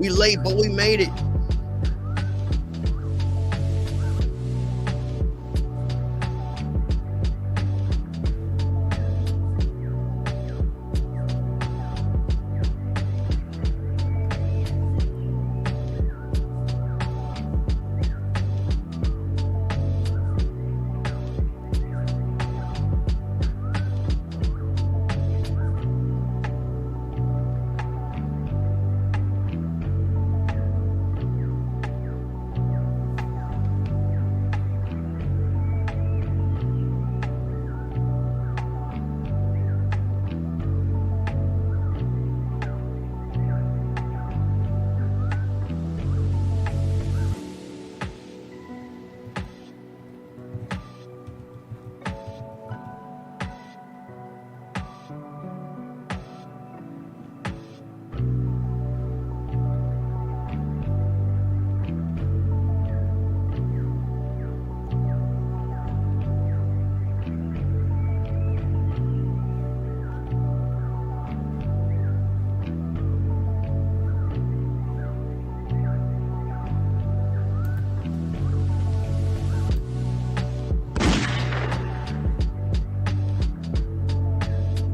We late, but we made it.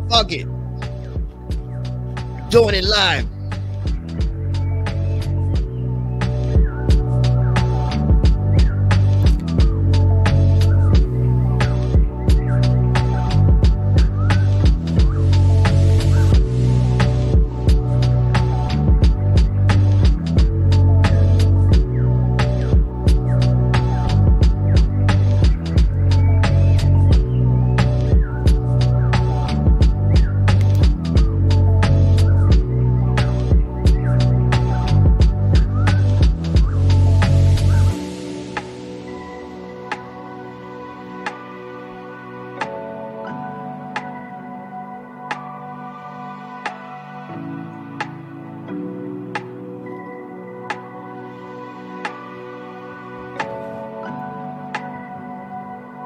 Fuck it. Doing it live.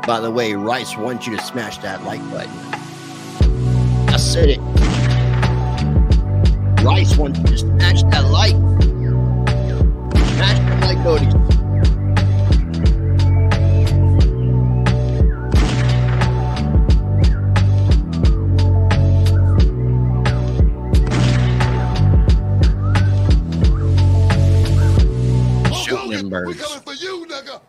By the way, Rice wants you to smash that like button. I said it. Rice wants you to smash that like. Smash the like notice. Shoot them birds. We coming for you, nigga.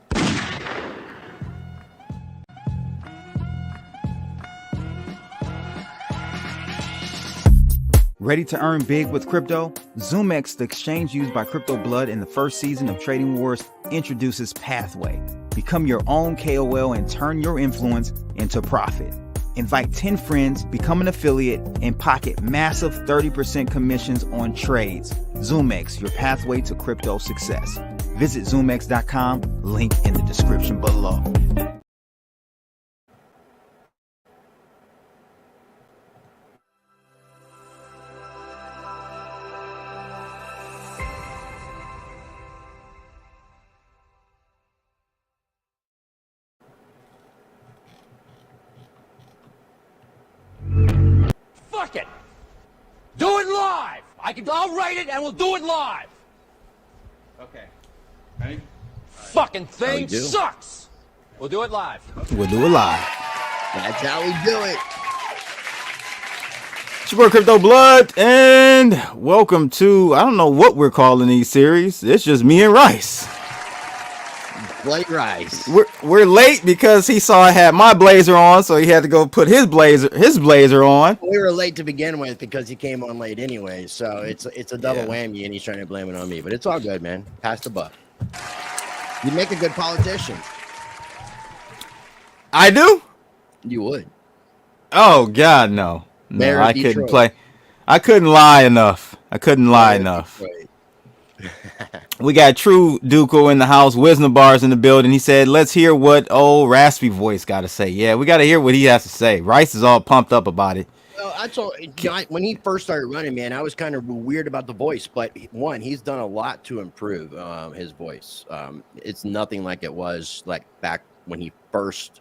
Ready to earn big with crypto? ZoomX, the exchange used by Crypto Blood in the first season of Trading Wars, introduces Pathway. Become your own KOL and turn your influence into profit. Invite 10 friends, become an affiliate, and pocket massive 30% commissions on trades. ZoomX, your pathway to crypto success. Visit ZoomX.com, link in the description below. Fuck it. Do it live. I'll write it and we'll do it live. Okay. Ready? Fucking thing sucks. We'll do it live. We'll do it live. That's how we do it. It's your boy Crypto Blood, and welcome to, I don't know what we're calling these series. It's just me and Rice. Blake Rice. We're late because he saw I had my blazer on, so he had to go put his blazer on. We were late to begin with because he came on late anyway, so it's a double whammy, and he's trying to blame it on me. But it's all good, man. Pass the buck. You make a good politician. I do? You would. Oh God, no. Mayor No, I Detroit. couldn't play. I couldn't lie enough. We got True Duco in the house, Wisdom Bars in the building. He said, let's hear what old Raspy Voice got to say. Yeah, we got to hear what he has to say. Rice is all pumped up about it. Well, I told when he first started running, man, I was kind of weird about the voice, but one, he's done a lot to improve his voice. It's nothing like it was like back when he first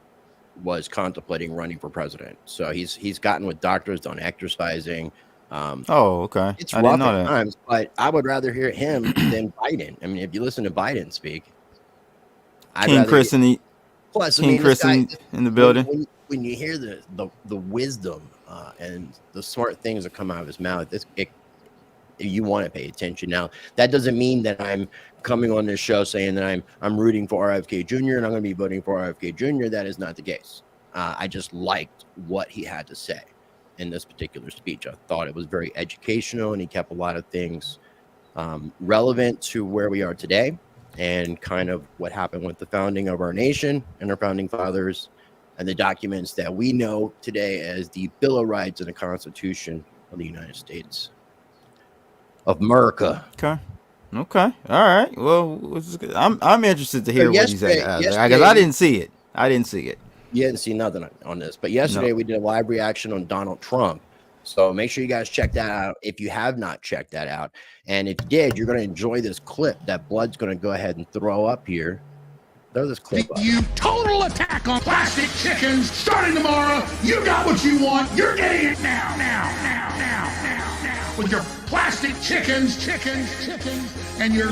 was contemplating running for president. So he's gotten with doctors, done exercising, Oh, okay. It's I didn't rough know at that. times, but I would rather hear him than Biden. I mean, if you listen to Biden speak, I'd King rather Chris hear. in the Plus, I King mean, this Chris guy, in the building. when you hear the wisdom and the smart things that come out of his mouth, you want to pay attention. Now, that doesn't mean that I'm coming on this show saying that I'm rooting for RFK Jr. and I'm going to be voting for RFK Jr. That is not the case. I just liked what he had to say in this particular speech. I thought it was very educational, and he kept a lot of things relevant to where we are today and kind of what happened with the founding of our nation and our founding fathers and the documents that we know today as the Bill of Rights and the Constitution of the United States of America. Okay. All right. Well, I'm interested to hear what he said. Because I didn't see it. You didn't see nothing on this, but yesterday we did a live reaction on Donald Trump. So make sure you guys check that out if you have not checked that out. And if you did, you're going to enjoy this clip that Blood's going to go ahead and throw up here. Throw this clip up. You total attack on plastic chickens starting tomorrow. You got what you want. You're getting it now. With your plastic chickens, and your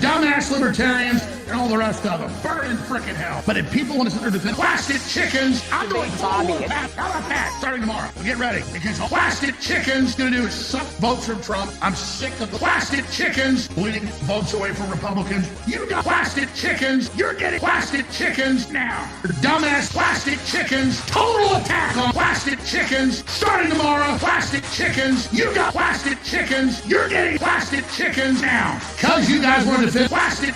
dumbass libertarians and all the rest of them. Burn in frickin' hell. But if people want to sit there defend plastic chickens, I'm going to How about that? Starting tomorrow. Get ready. Because plastic chickens going to do is suck votes from Trump. I'm sick of the plastic chickens bleeding votes away from Republicans. You got plastic chickens. You're getting plastic chickens now. Your dumbass plastic chickens. Total attack on plastic chickens. Starting tomorrow. Plastic chickens. You got plastic chickens. You're getting plastic chickens now. Because you guys want to defend plastic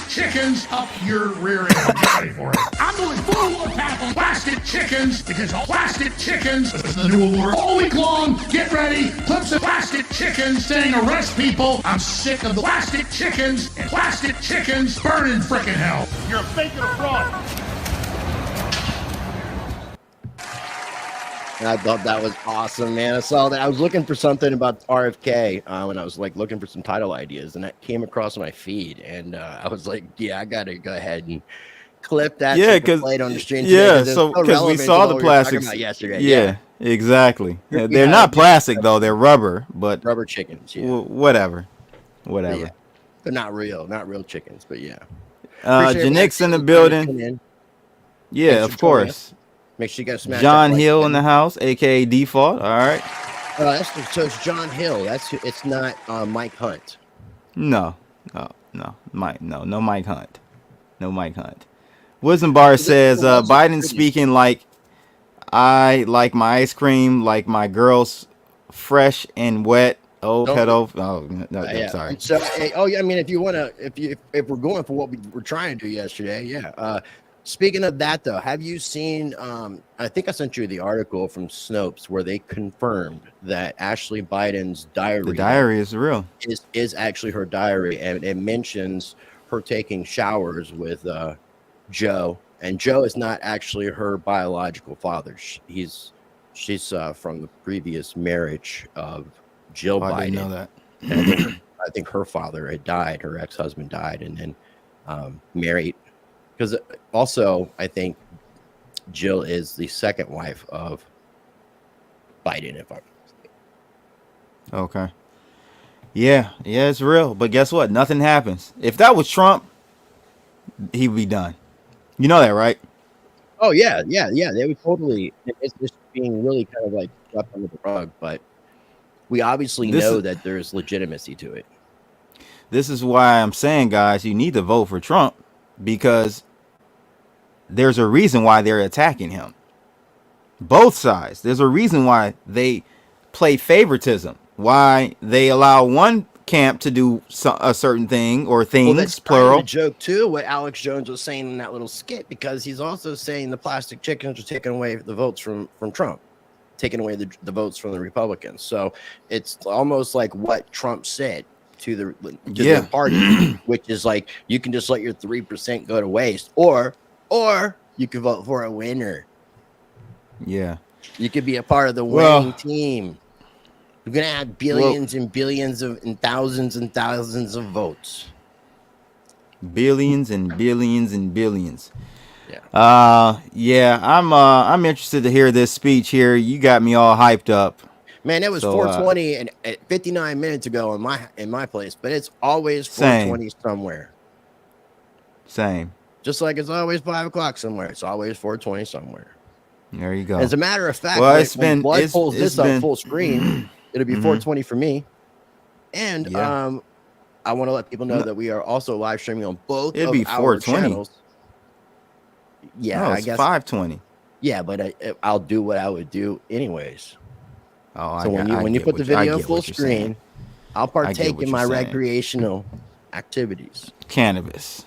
chickens up your rear end. Get ready for it. I'm going full attack on plastic chickens because plastic chickens is the new war. All week long, get ready. Clips of plastic chickens saying arrest people. I'm sick of the plastic chickens and plastic chickens burning frickin' hell. You're a fake and a fraud. I thought that was awesome, man. I saw that. I was looking for something about RFK when I was like looking for some title ideas, and that came across my feed, and I was like, yeah, I gotta go ahead and clip that. Yeah, because on the stream. so because we saw the plastics yesterday. Yeah, exactly. Yeah, they're not plastic though; they're rubber. But rubber chickens. Yeah. Whatever. Yeah. They're not real chickens, but yeah. Janix in the building. Yeah, of course. Make sure you guys smash John Hill in the house, aka Default. All right. So it's John Hill. It's not Mike Hunt. No, Mike Hunt. No Mike Hunt. Wisdom Bar says Biden speaking like I like my ice cream, like my girls fresh and wet. Oh, pedo. Oh, no, yeah. Sorry. So, I mean, if you want to, if we're going for what we were trying to do yesterday, yeah. Speaking of that, though, have you seen? I think I sent you the article from Snopes where they confirmed that Ashley Biden's diary. The diary is real. Is actually her diary, and it mentions her taking showers with Joe, and Joe is not actually her biological father. She's from the previous marriage of Jill Biden. I didn't know that. And I think her father had died. Her ex-husband died, and then married. Because also, I think Jill is the second wife of Biden, if I'm mistaken. Okay. Yeah, it's real. But guess what? Nothing happens. If that was Trump, he would be done. You know that, right? Oh, yeah. They would totally. It's just being really kind of like swept under the rug. But we obviously know that there's legitimacy to it. This is why I'm saying, guys, you need to vote for Trump. Because there's a reason why they're attacking him. Both sides. There's a reason why they play favoritism. Why they allow one camp to do a certain thing or things, that's plural. A joke too. What Alex Jones was saying in that little skit, because he's also saying the plastic chickens are taking away the votes from Trump, taking away the votes from the Republicans. So it's almost like what Trump said to the party, which is like, you can just let your 3% go to waste, or you can vote for a winner. Yeah, you could be a part of the winning team. You're gonna have billions and billions and thousands of votes. Billions and billions and billions. Yeah. I'm interested to hear this speech here. You got me all hyped up. Man, it was So, 4:20 and 59 minutes ago in my place, but it's always 4:20 somewhere. Same. Just like it's always 5 o'clock somewhere. It's always 4:20 somewhere. There you go. As a matter of fact, well, when Blood pulls this up full screen, it'll be 4:20 for me. And I want to let people know that we are also live streaming on both of our channels. Yeah, no, I it's guess 5:20. Yeah, but I'll do what I would do anyways. Oh, so when you put the video full screen, I'll partake in my recreational activities. Cannabis.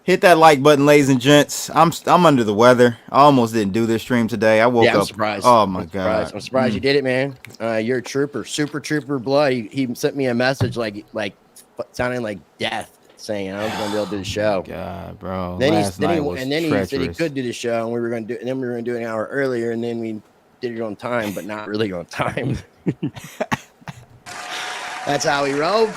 Hit that like button, ladies and gents. I'm under the weather. I almost didn't do this stream today. I woke I'm up. Surprised. Oh my god! I'm surprised you did it, man. You're a trooper, super trooper blood. He sent me a message like sounding like death, saying I was gonna be able to do the show. God, bro. Then he said he could do the show, and we were gonna do an hour earlier, and then we did it on time, but not really on time. That's how we roll.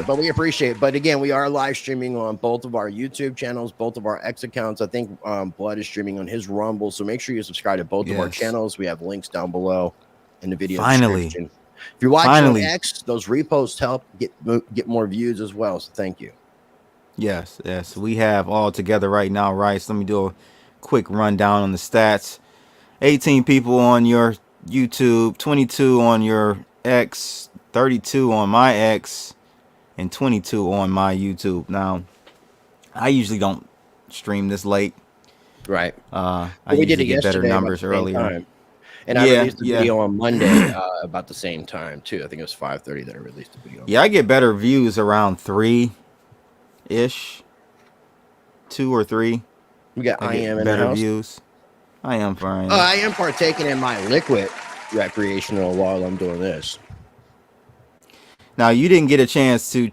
But we appreciate it. But again, we are live streaming on both of our YouTube channels, both of our X accounts. I think Blood is streaming on his Rumble, so make sure you subscribe to both of our channels. We have links down below in the video description. If you're watching on X, those reposts help get more views as well. So thank you. Yes, we have all together right now, right? So let me do a quick rundown on the stats. 18 people on your YouTube, 22 on your X, 32 on my X, and 22 on my YouTube. Now, I usually don't stream this late. Right. I usually get better numbers earlier. And I released the video on Monday about the same time, too. I think it was 5:30 that I released the video. Yeah, I get better views around 3-ish. 2 or 3. We got I am in better the house. Views. I am fine. I am partaking in my liquid recreational while I'm doing this. Now, you didn't get a chance to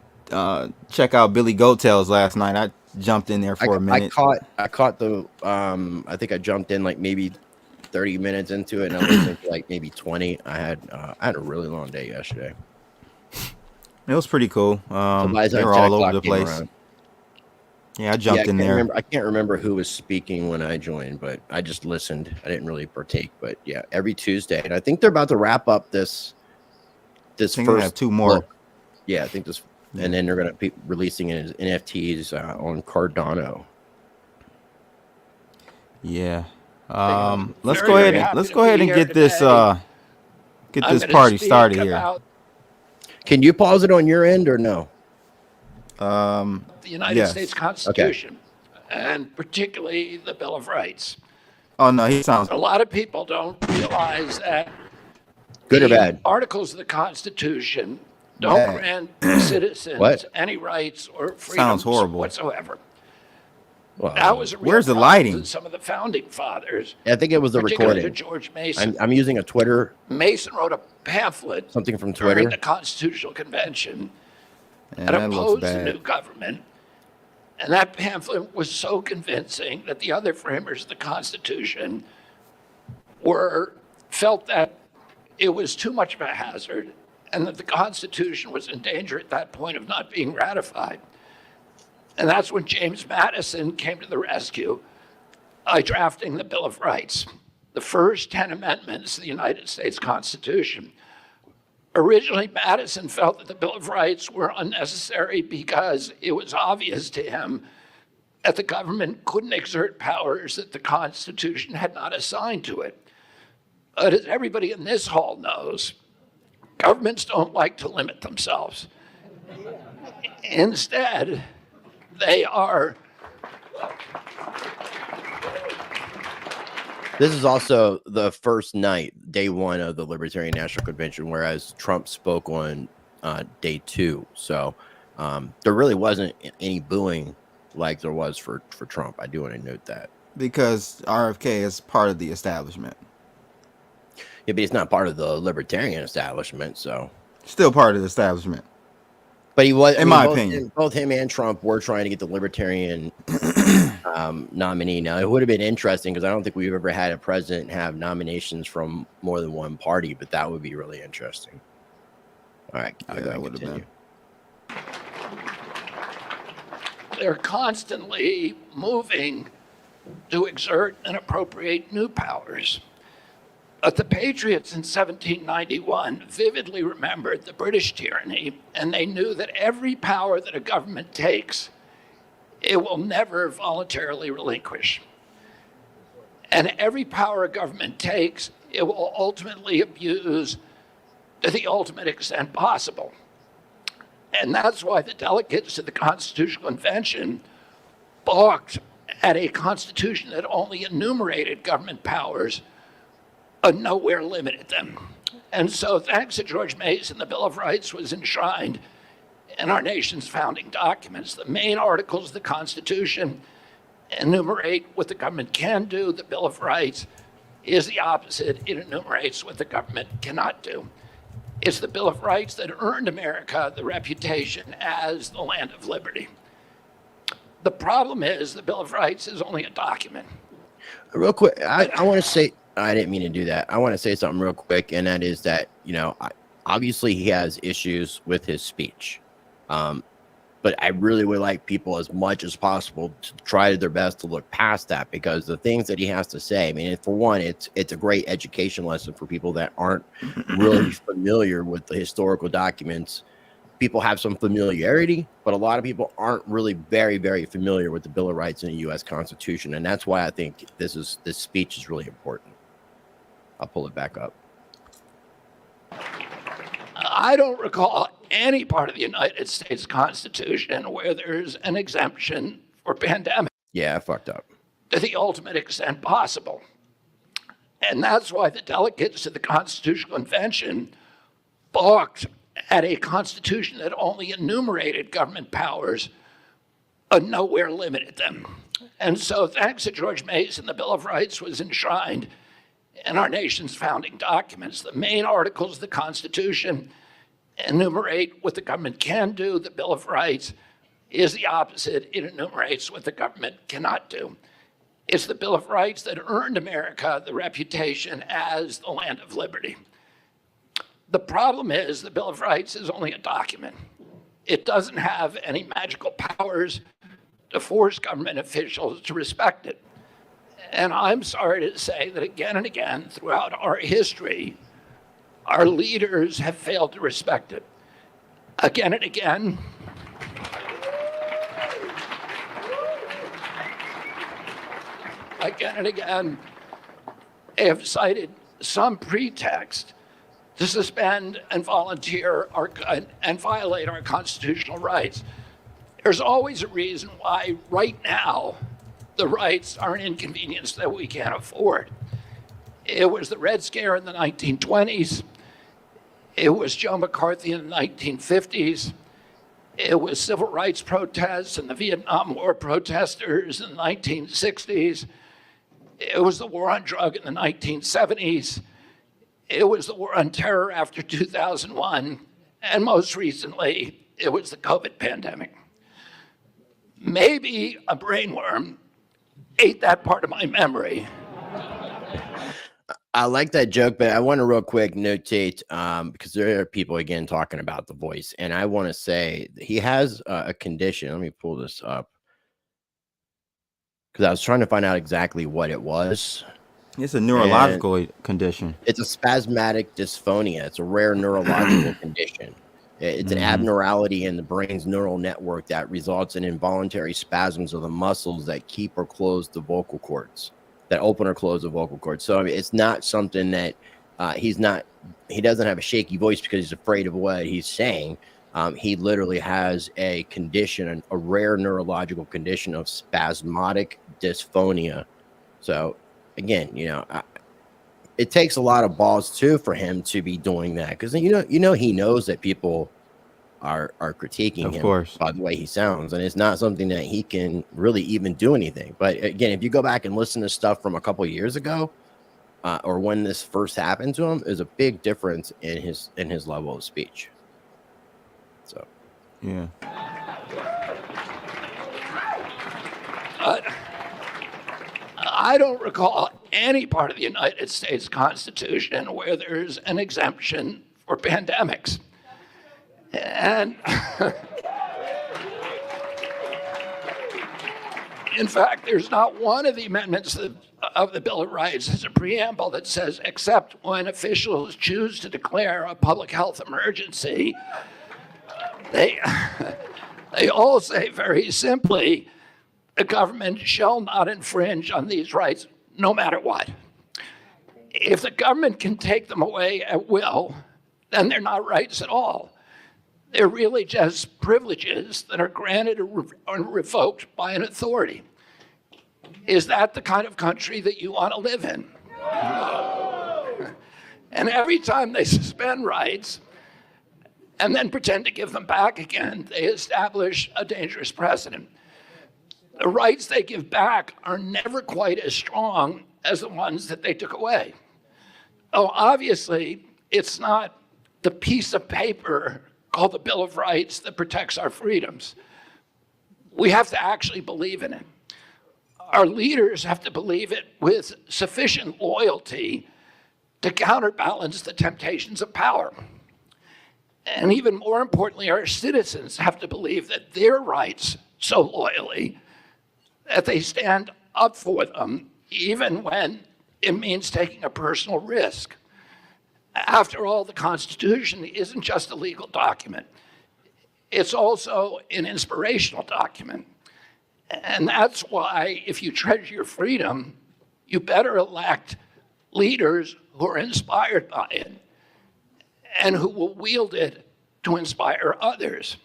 check out Billy Goattails last night. I jumped in there for a minute. I caught the I think I jumped in like maybe 30 minutes into it, and I listened to like maybe 20. I had a really long day yesterday. It was pretty cool. They were all over the place. Around. Yeah, I jumped in there. I can't remember who was speaking when I joined, but I just listened. I didn't really partake, but yeah, every Tuesday, and I think they're about to wrap up this first. Have 2 more. Book. Yeah, I think this, and then they're gonna be releasing it as NFTs on Cardano. Yeah. Let's go ahead and get this party started here. Can you pause it on your end or no? The United States Constitution, and particularly the Bill of Rights. Oh no, he sounds. A lot of people don't realize that. Good or bad? Articles of the Constitution don't grant citizens any rights or freedoms whatsoever. Well, that was a real where's the lighting? Some of the founding fathers. I think it was the recording. George Mason. I'm using a Twitter. Mason wrote a pamphlet. Something from Twitter. During the Constitutional Convention. And opposed the new government. And that pamphlet was so convincing that the other framers of the Constitution felt that it was too much of a hazard and that the Constitution was in danger at that point of not being ratified. And that's when James Madison came to the rescue by drafting the Bill of Rights, the first 10 amendments to the United States Constitution. Originally, Madison felt that the Bill of Rights were unnecessary because it was obvious to him that the government couldn't exert powers that the Constitution had not assigned to it. But as everybody in this hall knows, governments don't like to limit themselves. Instead, they are. This is also the first night, day 1 of the Libertarian National Convention, whereas Trump spoke on day 2. So there really wasn't any booing like there was for Trump. I do want to note that. Because RFK is part of the establishment. Yeah, but he's not part of the Libertarian establishment, so. Still part of the establishment. But he was, in my opinion. Both him and Trump were trying to get the Libertarian nominee. Now, it would have been interesting because I don't think we've ever had a president have nominations from more than one party, but that would be really interesting. All right. That would have been. They're constantly moving to exert and appropriate new powers. The Patriots in 1791 vividly remembered the British tyranny, and they knew that every power that a government takes, it will never voluntarily relinquish. And every power a government takes, it will ultimately abuse to the ultimate extent possible. And that's why the delegates to the Constitutional Convention balked at a constitution that only enumerated government powers but nowhere limited them. And so thanks to George Mason, the Bill of Rights was enshrined in our nation's founding documents. The main articles of the Constitution enumerate what the government can do. The Bill of Rights is the opposite. It enumerates what the government cannot do. It's the Bill of Rights that earned America the reputation as the land of liberty. The problem is the Bill of Rights is only a document. Real quick, I want to say, I didn't mean to do that. I want to say something real quick, and that is that, obviously he has issues with his speech. But I really would like people as much as possible to try their best to look past that, because the things that he has to say, I mean, for one, it's a great education lesson for people that aren't really familiar with the historical documents. People have some familiarity, but a lot of people aren't really very, very familiar with the Bill of Rights and the U.S. Constitution. And that's why I think this speech is really important. I'll pull it back up. I don't recall any part of the United States Constitution where there's an exemption for pandemic. Yeah, I fucked up. To the ultimate extent possible. And that's why the delegates to the Constitutional Convention balked at a constitution that only enumerated government powers but nowhere limited them. And so thanks to George Mason, the Bill of Rights was enshrined in our nation's founding documents. The main articles of the Constitution enumerate what the government can do. The Bill of Rights is the opposite. It enumerates what the government cannot do. It's the Bill of Rights that earned America the reputation as the land of liberty. The problem is the Bill of Rights is only a document. It doesn't have any magical powers to force government officials to respect it. And I'm sorry to say that again and again throughout our history, our leaders have failed to respect it. Again and again. Again and again, they have cited some pretext to suspend and volunteer and violate our constitutional rights. There's always a reason why right now the rights are an inconvenience that we can't afford. It was the Red Scare in the 1920s. It was Joe McCarthy in the 1950s. It was civil rights protests and the Vietnam War protesters in the 1960s. It was the war on drugs in the 1970s. It was the war on terror after 2001. And most recently, it was the COVID pandemic. Maybe a brainworm ate that part of my memory. I like that joke, but I want to real quick notate, because there are people, again, talking about the voice. And I want to say he has a condition. Let me pull this up, because I was trying to find out exactly what it was. It's a neurological condition. It's a spasmodic dysphonia. It's a rare neurological condition. It's an abnormality in the brain's neural network that results in involuntary spasms of the muscles that keep or close the vocal cords, that open or close the vocal cords. So I mean, it's not something that he doesn't have a shaky voice because he's afraid of what he's saying. He literally has a condition, a rare neurological condition of spasmodic dysphonia. So again, it takes a lot of balls too for him to be doing that, because he knows that people are critiquing him by the way he sounds, and it's not something that he can really even do anything. But again, if you go back and listen to stuff from a couple of years ago, or when this first happened to him, there's a big difference in his level of speech. So yeah. I don't recall any part of the United States Constitution where there's an exemption for pandemics. And in fact, there's not one of the amendments of the Bill of Rights is a preamble that says, except when officials choose to declare a public health emergency, they all say very simply, the government shall not infringe on these rights no matter what. If the government can take them away at will, then they're not rights at all. They're really just privileges that are granted or revoked by an authority. Is that the kind of country that you want to live in? And every time they suspend rights and then pretend to give them back again, they establish a dangerous precedent. The rights they give back are never quite as strong as the ones that they took away. Oh, obviously, it's not the piece of paper called the Bill of Rights that protects our freedoms. We have to actually believe in it. Our leaders have to believe it with sufficient loyalty to counterbalance the temptations of power. And even more importantly, our citizens have to believe that their rights so loyally that they stand up for them, even when it means taking a personal risk. After all, the Constitution isn't just a legal document. It's also an inspirational document. And that's why, if you treasure your freedom, you better elect leaders who are inspired by it and who will wield it to inspire others.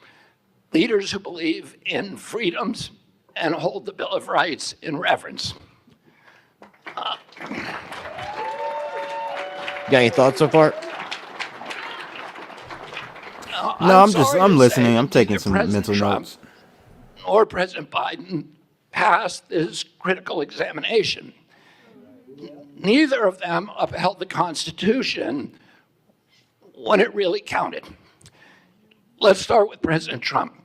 Leaders who believe in freedoms and hold the Bill of Rights in reverence. Got any thoughts so far? No, I'm listening. I'm taking some mental notes. Or President Biden passed this critical examination. Neither of them upheld the Constitution when it really counted. Let's start with President Trump.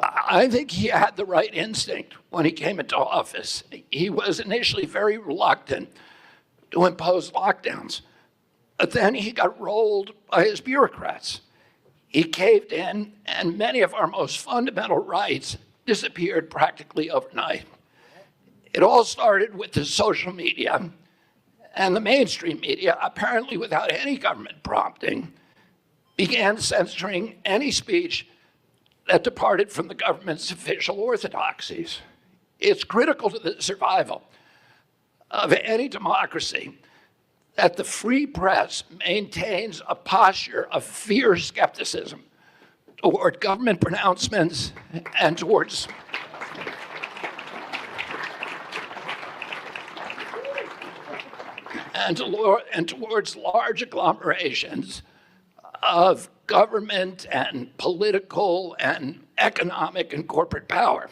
I think he had the right instinct when he came into office. He was initially very reluctant to impose lockdowns, but then he got rolled by his bureaucrats. He caved in, and many of our most fundamental rights disappeared practically overnight. It all started with the social media and the mainstream media, apparently without any government prompting, began censoring any speech that departed from the government's official orthodoxies. It's critical to the survival of any democracy that the free press maintains a posture of fierce skepticism toward government pronouncements and towards large agglomerations of government and political and economic and corporate power.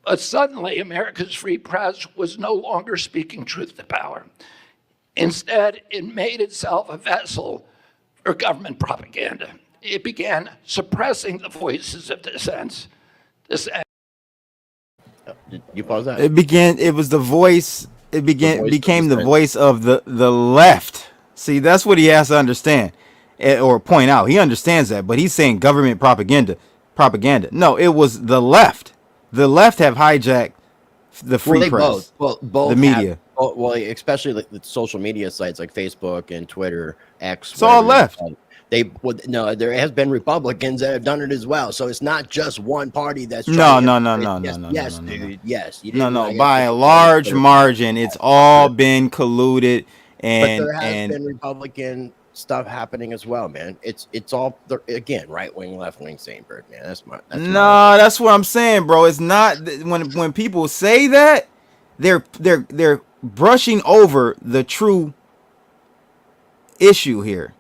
But suddenly, America's free press was no longer speaking truth to power. Instead, it made itself a vessel for government propaganda. It began suppressing the voices of dissent. Did you pause that? It became the voice of the left. See, that's what he has to understand or point out. He understands that, but he's saying government propaganda. No, it was the left. The left have hijacked the free press. Both the media. Especially like the social media sites like Facebook and Twitter, X. It's all left. There has been Republicans that have done it as well. So it's not just one party that's no. Yes, dude. Yes. By a large margin, it's all been colluded, and but there has been Republican stuff happening as well, man. It's all again right wing, left wing, same bird, man. That's what I'm saying, bro. It's not when people say that they're brushing over the true issue here.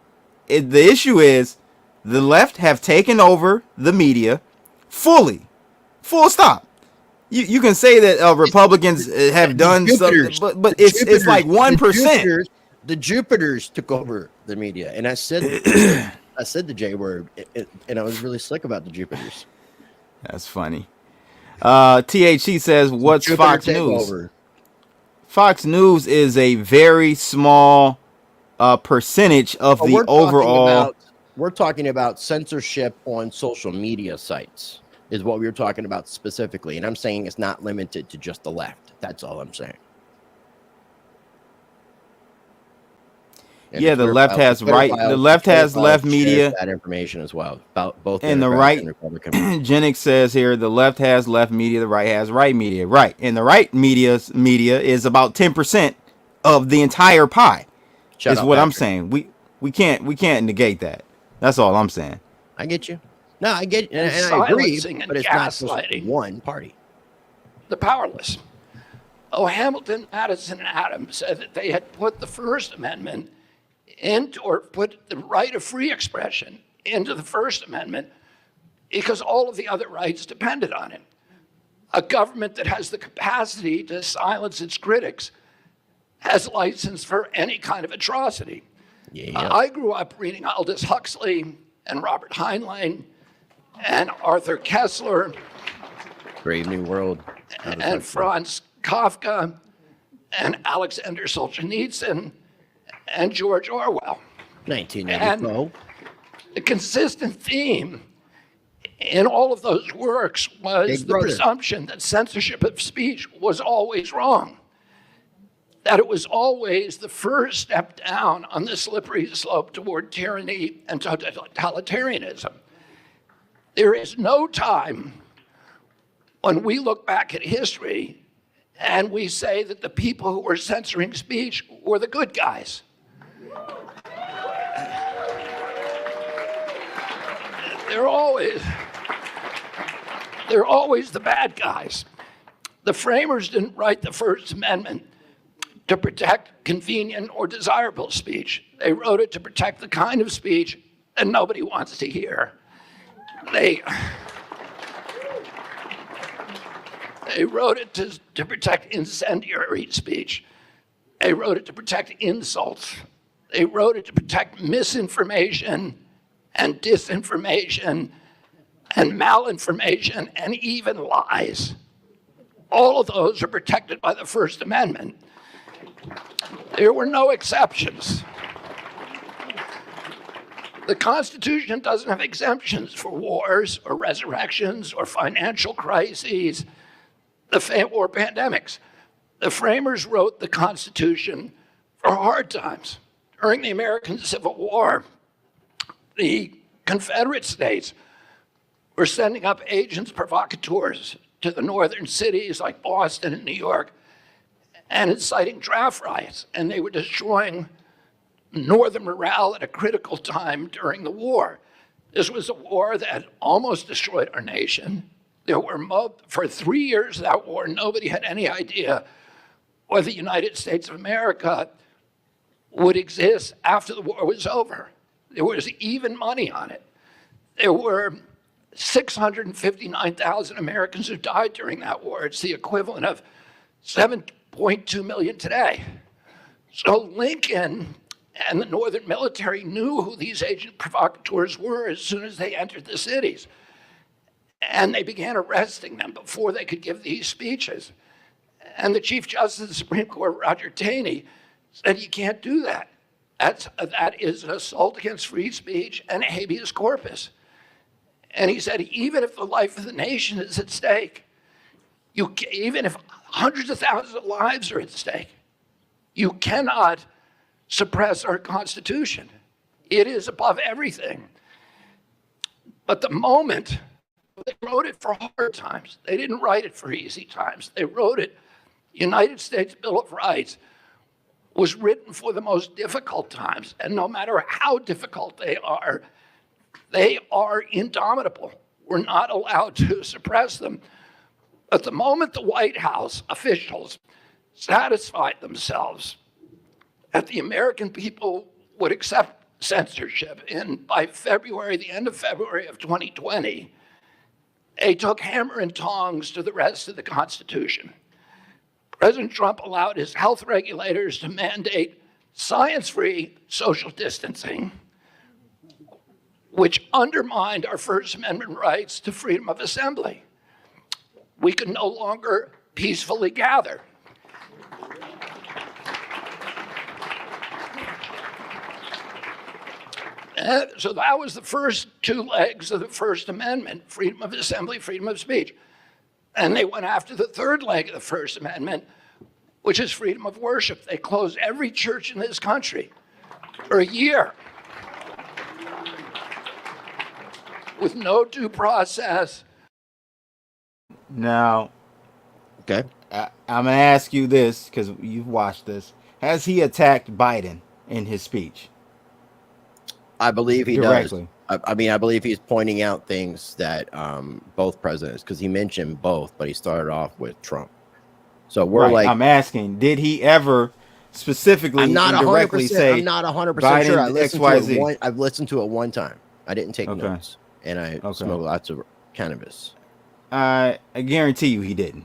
The issue is the left have taken over the media fully, full stop. You can say that Republicans have done something, but it's like 1%. The Jupiters took over the media, and I said the J word, and I was really slick about the Jupiters. That's funny. THC says, "What's Jupiter Fox News?" Over. Fox News is a very small percentage of the overall. We're talking about censorship on social media sites, is what we were talking about specifically, and I'm saying it's not limited to just the left. That's all I'm saying. And Yeah, the left has right. The left has left media. That information as well about both and the Democratic right. and Republican. Genix says here the left has left media, the right has right media. Right, and the right media is about 10% of the entire pie. Shut is up, what Patrick. I'm saying. We can't negate that. That's all I'm saying. I get you. No, I get and I agree, Silencing and but it's not gaslighting. just one party. The powerless. Oh, Hamilton, Madison, and Adams said that they had put the First Amendment into, or put the right of free expression into the First Amendment because all of the other rights depended on it. A government that has the capacity to silence its critics has license for any kind of atrocity. Yeah. I grew up reading Aldous Huxley and Robert Heinlein and Arthur Kessler Brave New World. and Franz Kafka and Alexander Solzhenitsyn and George Orwell. 1984. The consistent theme in all of those works was Big the Brother. presumption that censorship of speech was always wrong, that it was always the first step down on the slippery slope toward tyranny and totalitarianism. There is no time when we look back at history and we say that the people who were censoring speech were the good guys. They're always the bad guys. The framers didn't write the First Amendment to protect convenient or desirable speech. They wrote it to protect the kind of speech that nobody wants to hear. They wrote it to protect incendiary speech. They wrote it to protect insults. They wrote it to protect misinformation and disinformation and malinformation and even lies. All of those are protected by the First Amendment. There were no exceptions. The Constitution doesn't have exemptions for wars or resurrections or financial crises or pandemics. The framers wrote the Constitution for hard times. During the American Civil War, the Confederate states were sending up agents provocateurs to the northern cities like Boston and New York and inciting draft riots, and they were destroying northern morale at a critical time during the war. This was a war that almost destroyed our nation. There were for 3 years of that war, nobody had any idea whether the United States of America would exist after the war was over. There was even money on it. There were 659,000 Americans who died during that war. It's the equivalent of 7.2 million today. So Lincoln and the Northern military knew who these agent provocateurs were as soon as they entered the cities. And they began arresting them before they could give these speeches. And the Chief Justice of the Supreme Court, Roger Taney, said you can't do that. That is an assault against free speech and habeas corpus. And he said, even if the life of the nation is at stake, even if hundreds of thousands of lives are at stake, you cannot suppress our Constitution. It is above everything. But the moment they wrote it for hard times, they didn't write it for easy times. They wrote it, United States Bill of Rights was written for the most difficult times. And no matter how difficult they are indomitable. We're not allowed to suppress them. But the moment the White House officials satisfied themselves that the American people would accept censorship, by February, the end of February of 2020, they took hammer and tongs to the rest of the Constitution. President Trump allowed his health regulators to mandate science-free social distancing, which undermined our First Amendment rights to freedom of assembly. We could no longer peacefully gather. So that was the first two legs of the First Amendment, freedom of assembly, freedom of speech. And they went after the third leg of the First Amendment, which is freedom of worship. They closed every church in this country. for a year with no due process. Now, Okay. I'm going to ask you this because you've watched this. Has he attacked Biden in his speech? I believe he Directly. does. I mean, I believe he's pointing out things that both presidents, because he mentioned both, but he started off with Trump. So we're Right. like, I'm asking, did he ever specifically I'm not indirectly 100%. say I'm not 100% Biden sure. I listened to XYZ? it I've listened to it one time. I didn't take Okay. notes, and I smoked lots of cannabis. I guarantee you he didn't.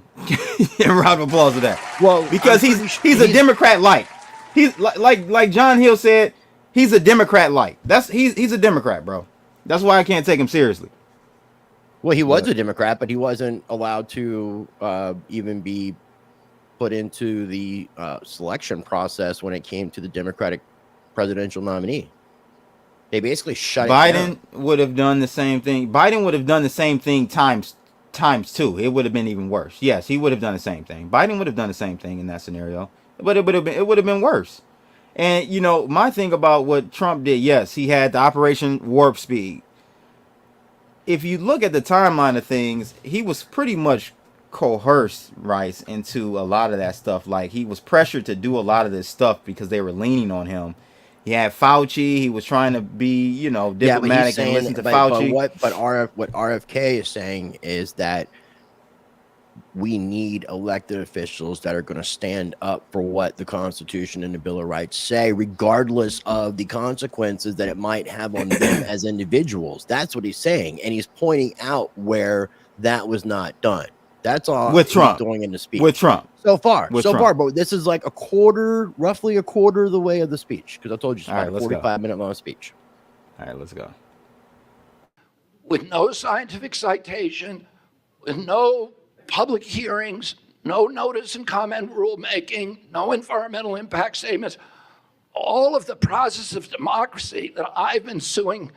Round of applause for that. Well, because he's a Democrat light. He's like John Hill said, he's a Democrat light. He's a Democrat, bro. That's why I can't take him seriously. Well, he was a Democrat, but he wasn't allowed to even be put into the selection process when it came to the Democratic presidential nominee. They basically shut Biden it down. would have done the same thing. Biden would have done the same thing times two. It would have been even worse. Yes, he would have done the same thing. Biden would have done the same thing in that scenario, but it would have been worse. And you know, my thing about what Trump did, yes, he had the Operation Warp Speed. If you look at the timeline of things, he was pretty much coerced, Rice, into a lot of that stuff. Like, he was pressured to do a lot of this stuff because they were leaning on him. He had Fauci. He was trying to be, you know, diplomatic and listen to Fauci. What RFK is saying is that we need elected officials that are going to stand up for what the Constitution and the Bill of Rights say, regardless of the consequences that it might have on them as individuals. That's what he's saying, and he's pointing out where that was not done. That's all with Trump going into speech with Trump so far. With so Trump. far, but this is like roughly a quarter of the way of the speech, because I told you it's about a 45-minute long speech. All right, let's go. With no scientific citation, with no public hearings, no notice and comment rulemaking, no environmental impact statements, all of the process of democracy that I've been suing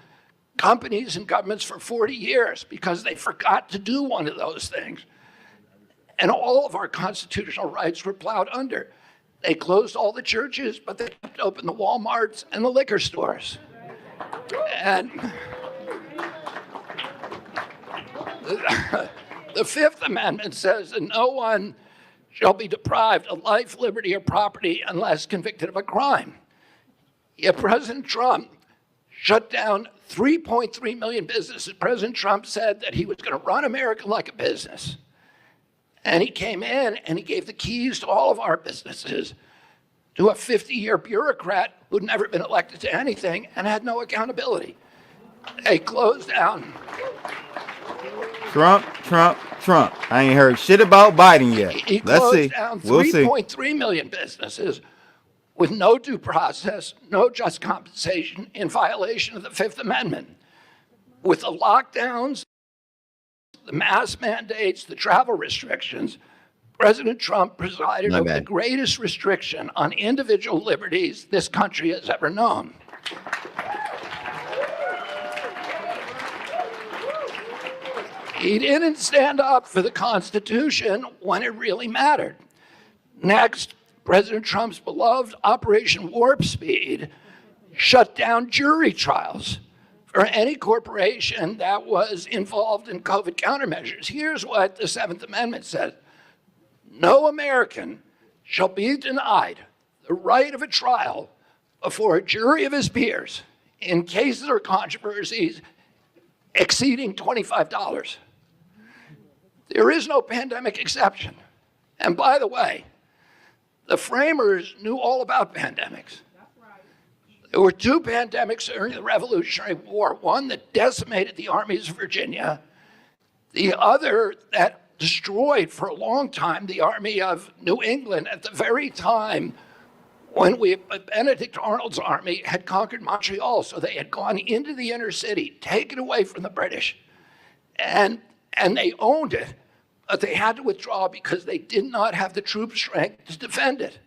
companies and governments for 40 years because they forgot to do one of those things. And all of our constitutional rights were plowed under. They closed all the churches, but they kept open the Walmarts and the liquor stores. And the Fifth Amendment says that no one shall be deprived of life, liberty, or property unless convicted of a crime. Yet President Trump shut down 3.3 million businesses. President Trump said that he was going to run America like a business. And he came in and he gave the keys to all of our businesses to a 50-year bureaucrat who'd never been elected to anything and had no accountability. They closed down. Trump. I ain't heard shit about Biden yet. He Let's closed see. down We'll see. 3.3 million businesses with no due process, no just compensation, in violation of the Fifth Amendment. With the lockdowns, the mask mandates, the travel restrictions, President Trump presided over the greatest restriction on individual liberties this country has ever known. He didn't stand up for the Constitution when it really mattered. Next, President Trump's beloved Operation Warp Speed shut down jury trials for any corporation that was involved in COVID countermeasures. Here's what the Seventh Amendment says. No American shall be denied the right of a trial before a jury of his peers in cases or controversies exceeding $25. There is no pandemic exception. And by the way, the framers knew all about pandemics. There were two pandemics during the Revolutionary War, one that decimated the armies of Virginia, the other that destroyed for a long time the army of New England at the very time when Benedict Arnold's army had conquered Montreal. So they had gone into the inner city, taken away from the British, and they owned it, but they had to withdraw because they did not have the troop strength to defend it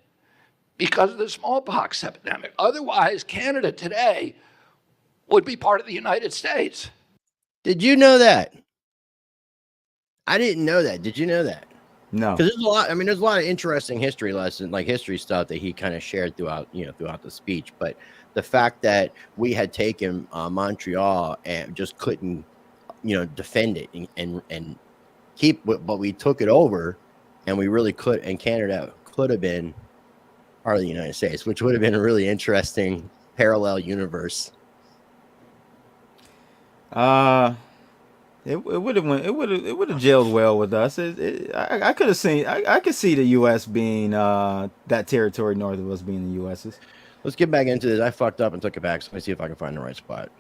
because of the smallpox epidemic. Otherwise, Canada today would be part of the United States. Did you know that? I didn't know that. Did you know that? No, because there's a lot. I mean, there's a lot of interesting history lessons, like history stuff that he kind of shared throughout the speech. But the fact that we had taken Montreal and just couldn't, defend it and keep, but we took it over, and we really could. And Canada could have been part of the United States, which would have been a really interesting parallel universe. It would have gelled well with us. I could have seen. I could see the U.S. being that territory north of us being the U.S.'s. Let's get back into this. I fucked up and took it back. So let me see if I can find the right spot.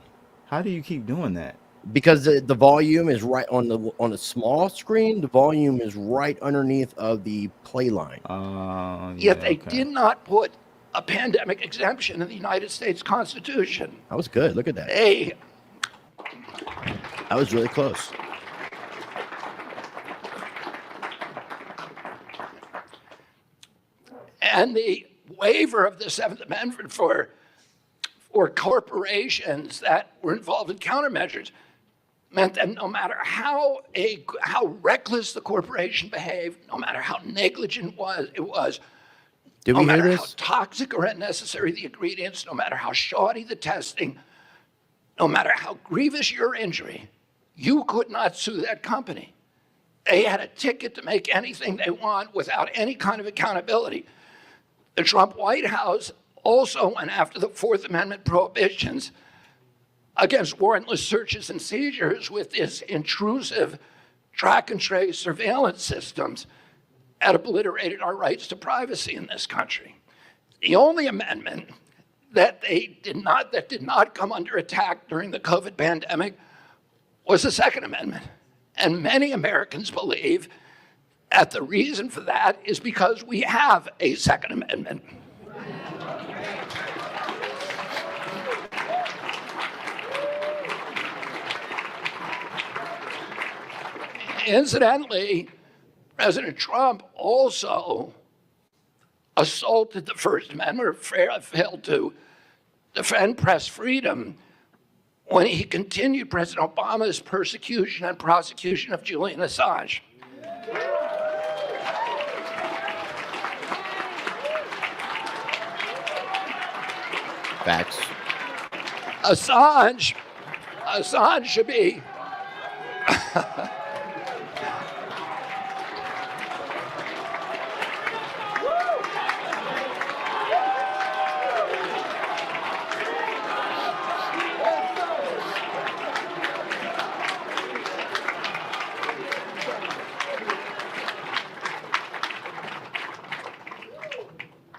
How do you keep doing that? Because the volume is right on the small screen. The volume is right underneath of the play line. Yet they did not put a pandemic exemption in the United States Constitution. That was good. Look at that. Hey. That was really close. And the waiver of the Seventh Amendment for corporations that were involved in countermeasures meant that no matter how reckless the corporation behaved, no matter how negligent it was, no matter how toxic or unnecessary the ingredients, no matter how shoddy the testing, no matter how grievous your injury, you could not sue that company. They had a ticket to make anything they want without any kind of accountability. The Trump White House also went after the Fourth Amendment prohibitions against warrantless searches and seizures with this intrusive track and trace surveillance systems that obliterated our rights to privacy in this country. The only amendment that did not come under attack during the COVID pandemic was the Second Amendment. And many Americans believe that the reason for that is because we have a Second Amendment. Incidentally, President Trump also assaulted the First Amendment, or failed to defend press freedom when he continued President Obama's persecution and prosecution of Julian Assange. Facts. Assange should be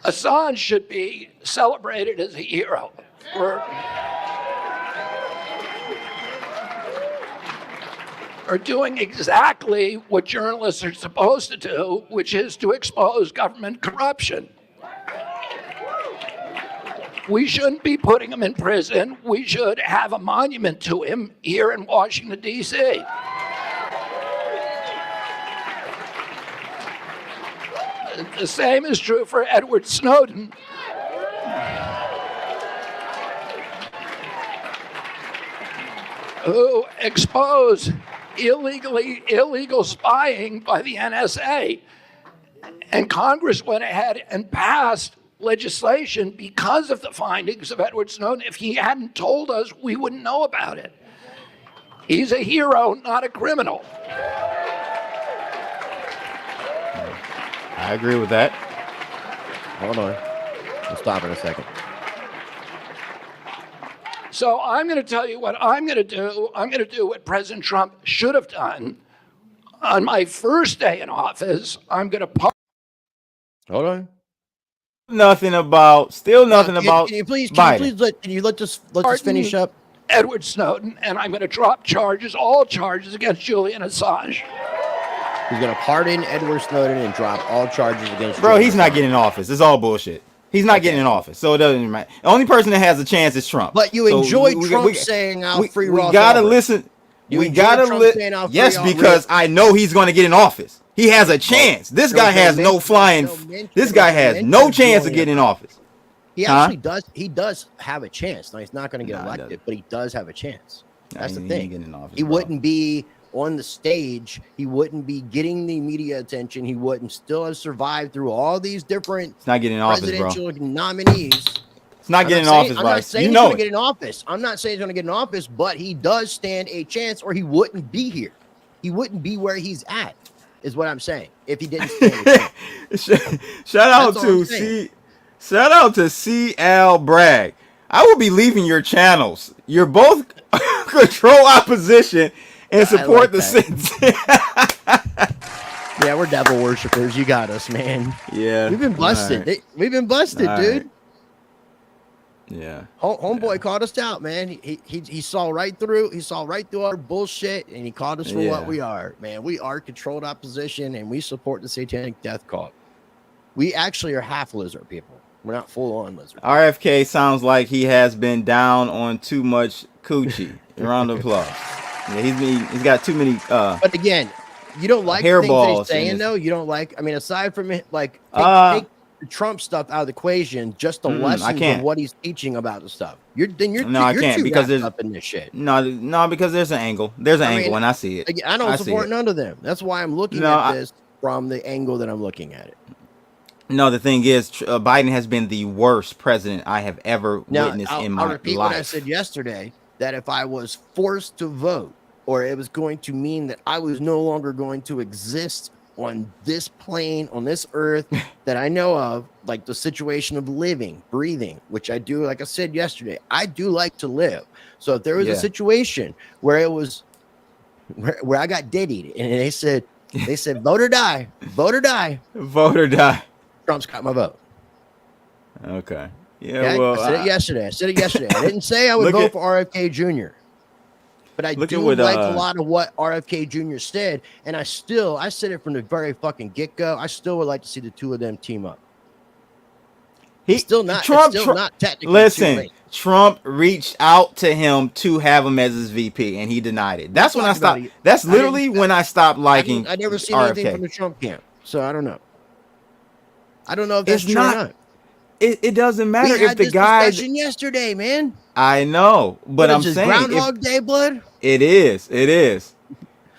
Assange should be celebrated as a hero for doing exactly what journalists are supposed to do, which is to expose government corruption. We shouldn't be putting him in prison. We should have a monument to him here in Washington, D.C. The same is true for Edward Snowden. Who exposed illegal spying by the NSA. And Congress went ahead and passed legislation because of the findings of Edward Snowden. If he hadn't told us, we wouldn't know about it. He's a hero, not a criminal. I agree with that. Hold on. We'll stop in a second. So I'm going to tell you what I'm going to do. I'm going to do what President Trump should have done. On my first day in office, I'm going to... Hold on. Still nothing about Can you please let us finish up? Edward Snowden, and I'm going to drop all charges against Julian Assange. He's going to pardon Edward Snowden and drop all charges against Bro, he's not getting in office. It's all bullshit. He's not getting in office, so it doesn't matter. The only person that has a chance is Trump. But you enjoy Trump saying I'll free Ross. We gotta listen. We gotta listen. Yes, because I know he's going to get in office. He has a chance. This guy has no flying. This guy has no chance of getting in office. He actually does. He does have a chance. Now he's not going to get elected, but he does have a chance. That's the thing. He wouldn't be on the stage, he wouldn't be getting the media attention. He wouldn't still have survived through all these different It's not getting in office, presidential bro. nominees. It's not getting in office, I'm not Bryce. saying You he's know going to it. get in office. I'm not saying he's going to get in office, but he does stand a chance, or he wouldn't be here. He wouldn't be where he's at, is what I'm saying, if he didn't stand a chance. Shout out That's all I'm to saying. Shout out to CL Bragg. I will be leaving your channels. You're both control opposition and support like the that. Yeah, we're devil worshippers. You got us, man. Yeah. We've been busted. We've been busted, All dude. right. Yeah. Homeboy called us out, man. He saw right through. He saw right through our bullshit, and he called us for what we are, man. We are controlled opposition, and we support the satanic death cult. We actually are half lizard people. We're not full on lizard. RFK sounds like he has been down on too much coochie. Round of applause. Yeah, he's got too many. But again, you don't like hair things that balls he's in saying, his- though. You don't like. I mean, aside from it, like take the Trump stuff out of the equation, just the lessons of what he's teaching about the stuff. You're I can't too because wrapped there's up in this shit. No, because there's an angle. There's an angle, and I see it. I don't support none of them. That's why I'm looking at this from the angle that I'm looking at it. No, the thing is, Biden has been the worst president I have ever witnessed in my I'll repeat life. what I said yesterday, that if I was forced to vote, or it was going to mean that I was no longer going to exist on this plane, on this earth that I know of, like the situation of living, breathing, which I do, like I said yesterday, I do like to live. So if there was a situation where it was, where I got diddied, and they said, vote or die, vote or die. Vote or die. Trump's got my vote. Okay. Yeah, Okay? well, I said it yesterday. I didn't say I would vote for RFK Jr. But I do like a lot of what RFK Jr. said, and I said it from the very fucking get-go. I still would like to see the two of them team up. It's still not technically listen, too late. Trump reached out to him to have him as his VP, and he denied it. That's when I stopped. it. That's literally when I stopped liking I never seen RFK. anything from the Trump camp, so I don't know. I don't know if that's It's true not- or not. It doesn't matter We had if the this guy. discussion yesterday, man. I know, but What I'm is this, saying Groundhog Day blood. it is.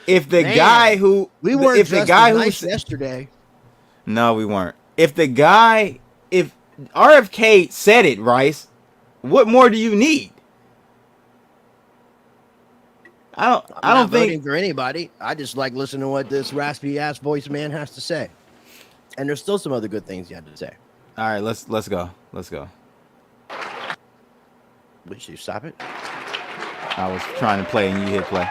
If the guy who We weren't if the dressed guy as who nice yesterday. No, we weren't. If RFK said it, Rice, what more do you need? I don't I'm not think voting for anybody. I just like listening to what this raspy ass voice man has to say. And there's still some other good things he had to say. All right, let's go. Would you stop it? I was trying to play and you hit play.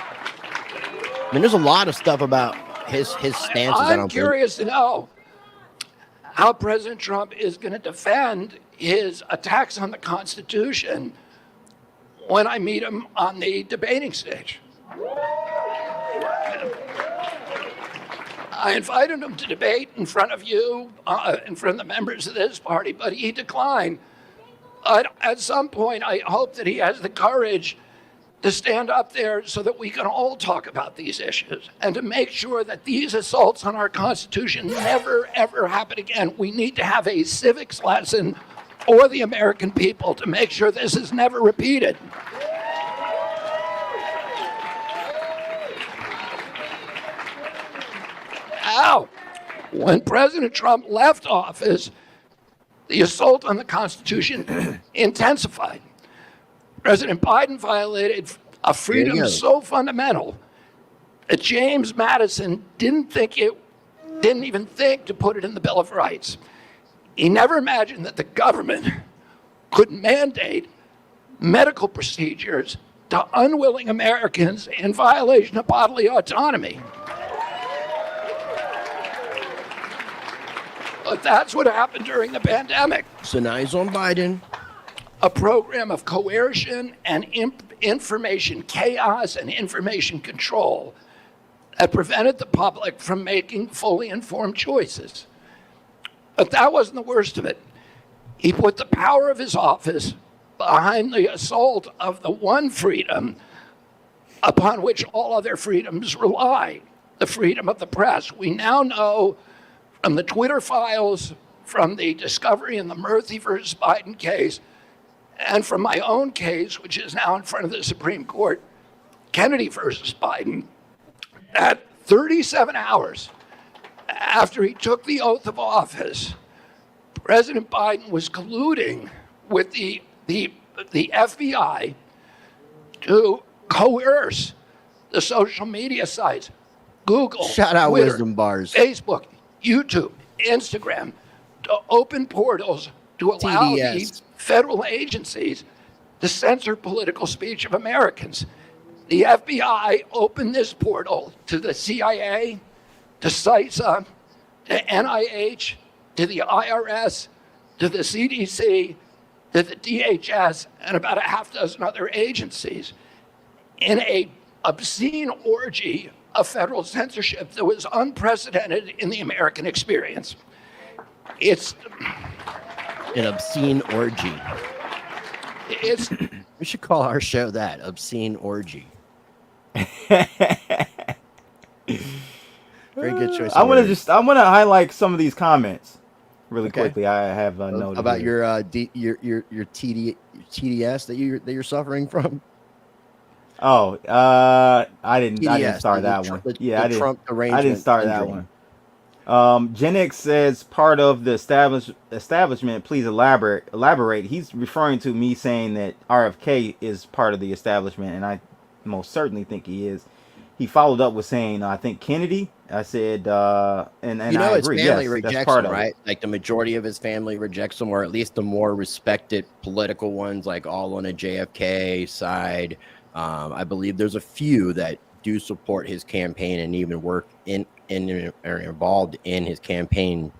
I mean, there's a lot of stuff about his stances. I'm curious to know how President Trump is going to defend his attacks on the Constitution when I meet him on the debating stage. I invited him to debate in front of you, in front of the members of this party, but he declined. At some point, I hope that he has the courage to stand up there so that we can all talk about these issues and to make sure that these assaults on our Constitution never, ever happen again. We need to have a civics lesson for the American people to make sure this is never repeated. Now, when President Trump left office, the assault on the Constitution intensified. President Biden violated a freedom so fundamental that James Madison didn't even think to put it in the Bill of Rights. He never imagined that the government could mandate medical procedures to unwilling Americans in violation of bodily autonomy. But that's what happened during the pandemic. So now he's on Biden. A program of coercion and information chaos and information control that prevented the public from making fully informed choices. But that wasn't the worst of it. He put the power of his office behind the assault of the one freedom upon which all other freedoms rely, the freedom of the press. We now know from the Twitter files, from the discovery in the Murphy versus Biden case and from my own case, which is now in front of the Supreme Court, Kennedy versus Biden, that 37 hours after he took the oath of office, President Biden was colluding with the FBI to coerce the social media sites, Google, Shout out Twitter, Wisdom Bars. Facebook, YouTube, Instagram, to open portals to allow TDS. these federal agencies to censor political speech of Americans. The FBI opened this portal to the CIA, to CISA, to NIH, to the IRS, to the CDC, to the DHS, and about a half dozen other agencies in a obscene orgy of federal censorship that was unprecedented in the American experience. It's An obscene orgy. it's We should call our show that, Obscene Orgy. Very good choice. I want to highlight some of these comments really Okay. quickly. I have noted about here. your TDS that you're suffering from. Oh, I didn't start that one. Yeah, I didn't start that one. Gen X says part of the establishment. Please elaborate. He's referring to me saying that RFK is part of the establishment, and I most certainly think he is. He followed up with saying, I think Kennedy. I said, and You know, I his agree. family Yes, that's rejects part him, of it. right? Like the majority of his family rejects him, or at least the more respected political ones, like all on a JFK side. I believe there's a few that do support his campaign and even work in or involved in his campaign,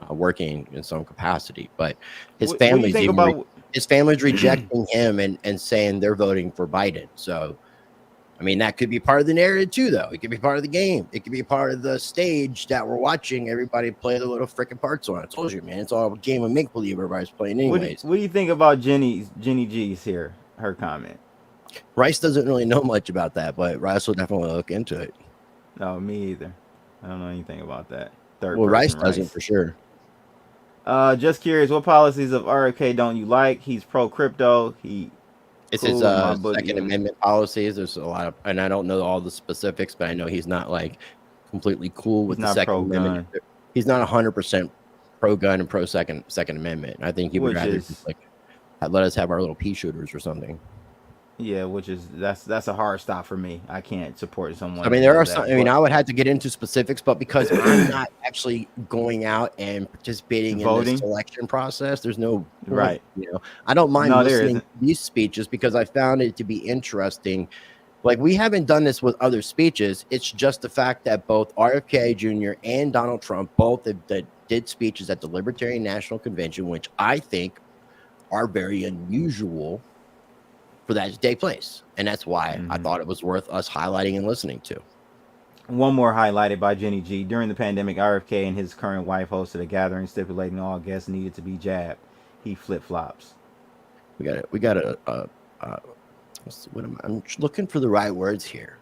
working in some capacity. But his What do you family's think even about? his family's rejecting him and saying they're voting for Biden. So, I mean, that could be part of the narrative too, though. It could be part of the game. It could be part of the stage that we're watching everybody play the little freaking parts on. I told you, man, it's all a game of make believe. Everybody's playing anyways. What do you think about Jenny G's here? Her comment. Rice doesn't really know much about that, but Rice will definitely look into it. No, me either. I don't know anything about that. Well, Rice doesn't for sure. Just curious, what policies of RFK don't you like? He's pro crypto. It's cool his with my book, Second yeah. Amendment policies. There's a lot of, and I don't know all the specifics, but I know he's not like completely cool with He's the not Second pro-gun. Amendment. He's not 100% pro gun and pro Second Amendment. I think he would Which rather is- just like let us have our little pea shooters or something. Yeah, which is that's a hard stop for me. I can't support someone. I mean, who there are does some. that, I mean, but I would have to get into specifics, but because I'm not actually going out and participating in Voting? this selection process, there's no point, Right. You know, I don't mind No, there listening isn't. to these speeches because I found it to be interesting. Like, we haven't done this with other speeches. It's just the fact that both RFK Jr. and Donald Trump both did speeches at the Libertarian National Convention, which I think are very unusual for that to take place. And that's why I thought it was worth us highlighting and listening to. One more highlighted by Jenny G. During the pandemic, RFK and his current wife hosted a gathering stipulating all guests needed to be jabbed. He flip-flops. We got a I'm looking for the right words here.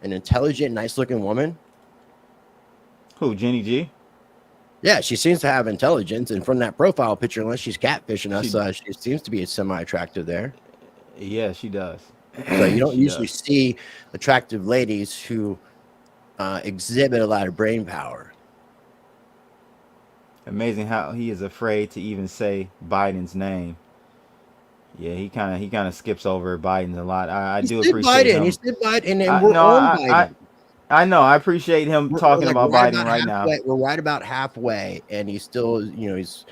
An intelligent, nice-looking woman. Who, Jenny G? Yeah, she seems to have intelligence, and from that profile picture, unless she's catfishing us, she seems to be semi-attractive there. Yeah, she does. So you don't She usually does. see attractive ladies who exhibit a lot of brain power. Amazing how he is afraid to even say Biden's name. Yeah, he kind of skips over Biden a lot. I do appreciate him. He said Biden, and I- we're no, on Biden. I know. I appreciate him talking We're about like Biden right now. We're right about halfway, and he's still, he's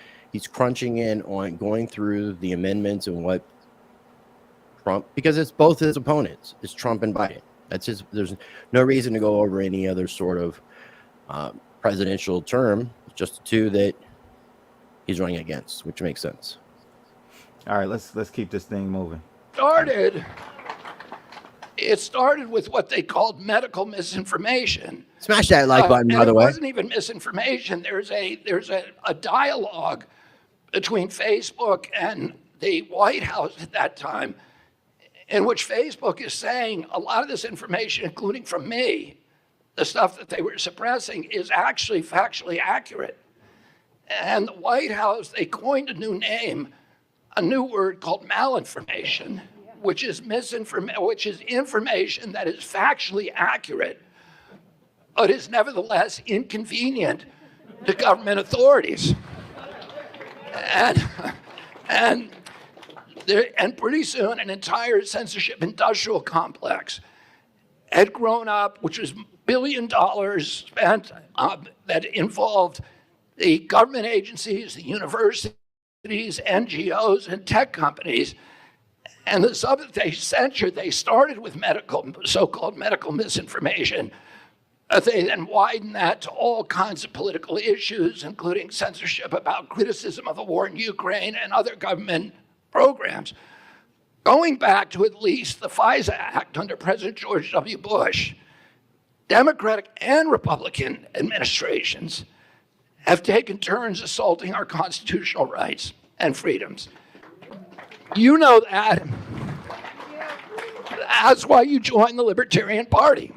crunching in on going through the amendments and what Trump, because it's both his opponents. It's Trump and Biden. That's his. There's no reason to go over any other sort of presidential term. It's just the two that he's running against, which makes sense. All right, let's keep this thing moving. It started with what they called medical misinformation. Smash that like button, by And the it way. wasn't even misinformation. There's a dialogue between Facebook and the White House at that time, in which Facebook is saying a lot of this information, including from me, the stuff that they were suppressing is actually factually accurate. And the White House, they coined a new name, a new word called malinformation, which is information that is factually accurate, but is nevertheless inconvenient to government authorities. And pretty soon, an entire censorship industrial complex had grown up, which was $1 billion spent that involved the government agencies, the universities, NGOs, and tech companies. And the stuff that they censored, they started with so-called medical misinformation. They then widened that to all kinds of political issues, including censorship about criticism of the war in Ukraine and other government programs. Going back to at least the FISA Act under President George W. Bush, Democratic and Republican administrations have taken turns assaulting our constitutional rights and freedoms. You know that. That's why you joined the Libertarian Party.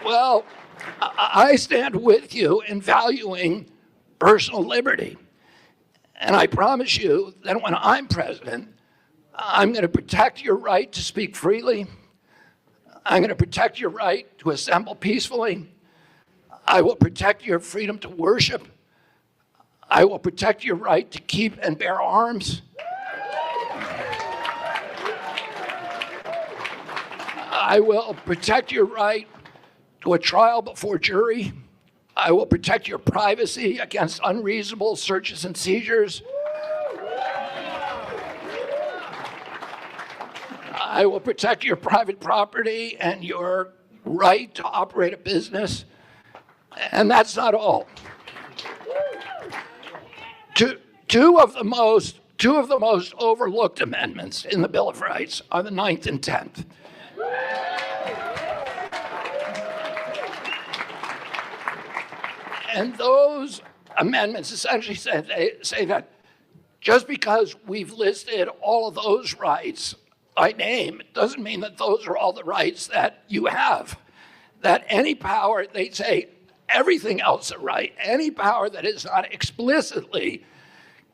Well, I stand with you in valuing personal liberty. And I promise you that when I'm president, I'm going to protect your right to speak freely. I'm going to protect your right to assemble peacefully. I will protect your freedom to worship. I will protect your right to keep and bear arms. I will protect your right to a trial before jury. I will protect your privacy against unreasonable searches and seizures. I will protect your private property and your right to operate a business. And that's not all. Two of the most overlooked amendments in the Bill of Rights are the 9th and 10th. And those amendments essentially say that just because we've listed all of those rights by name, it doesn't mean that those are all the rights that you have. That any power, they say, everything else a right, any power that is not explicitly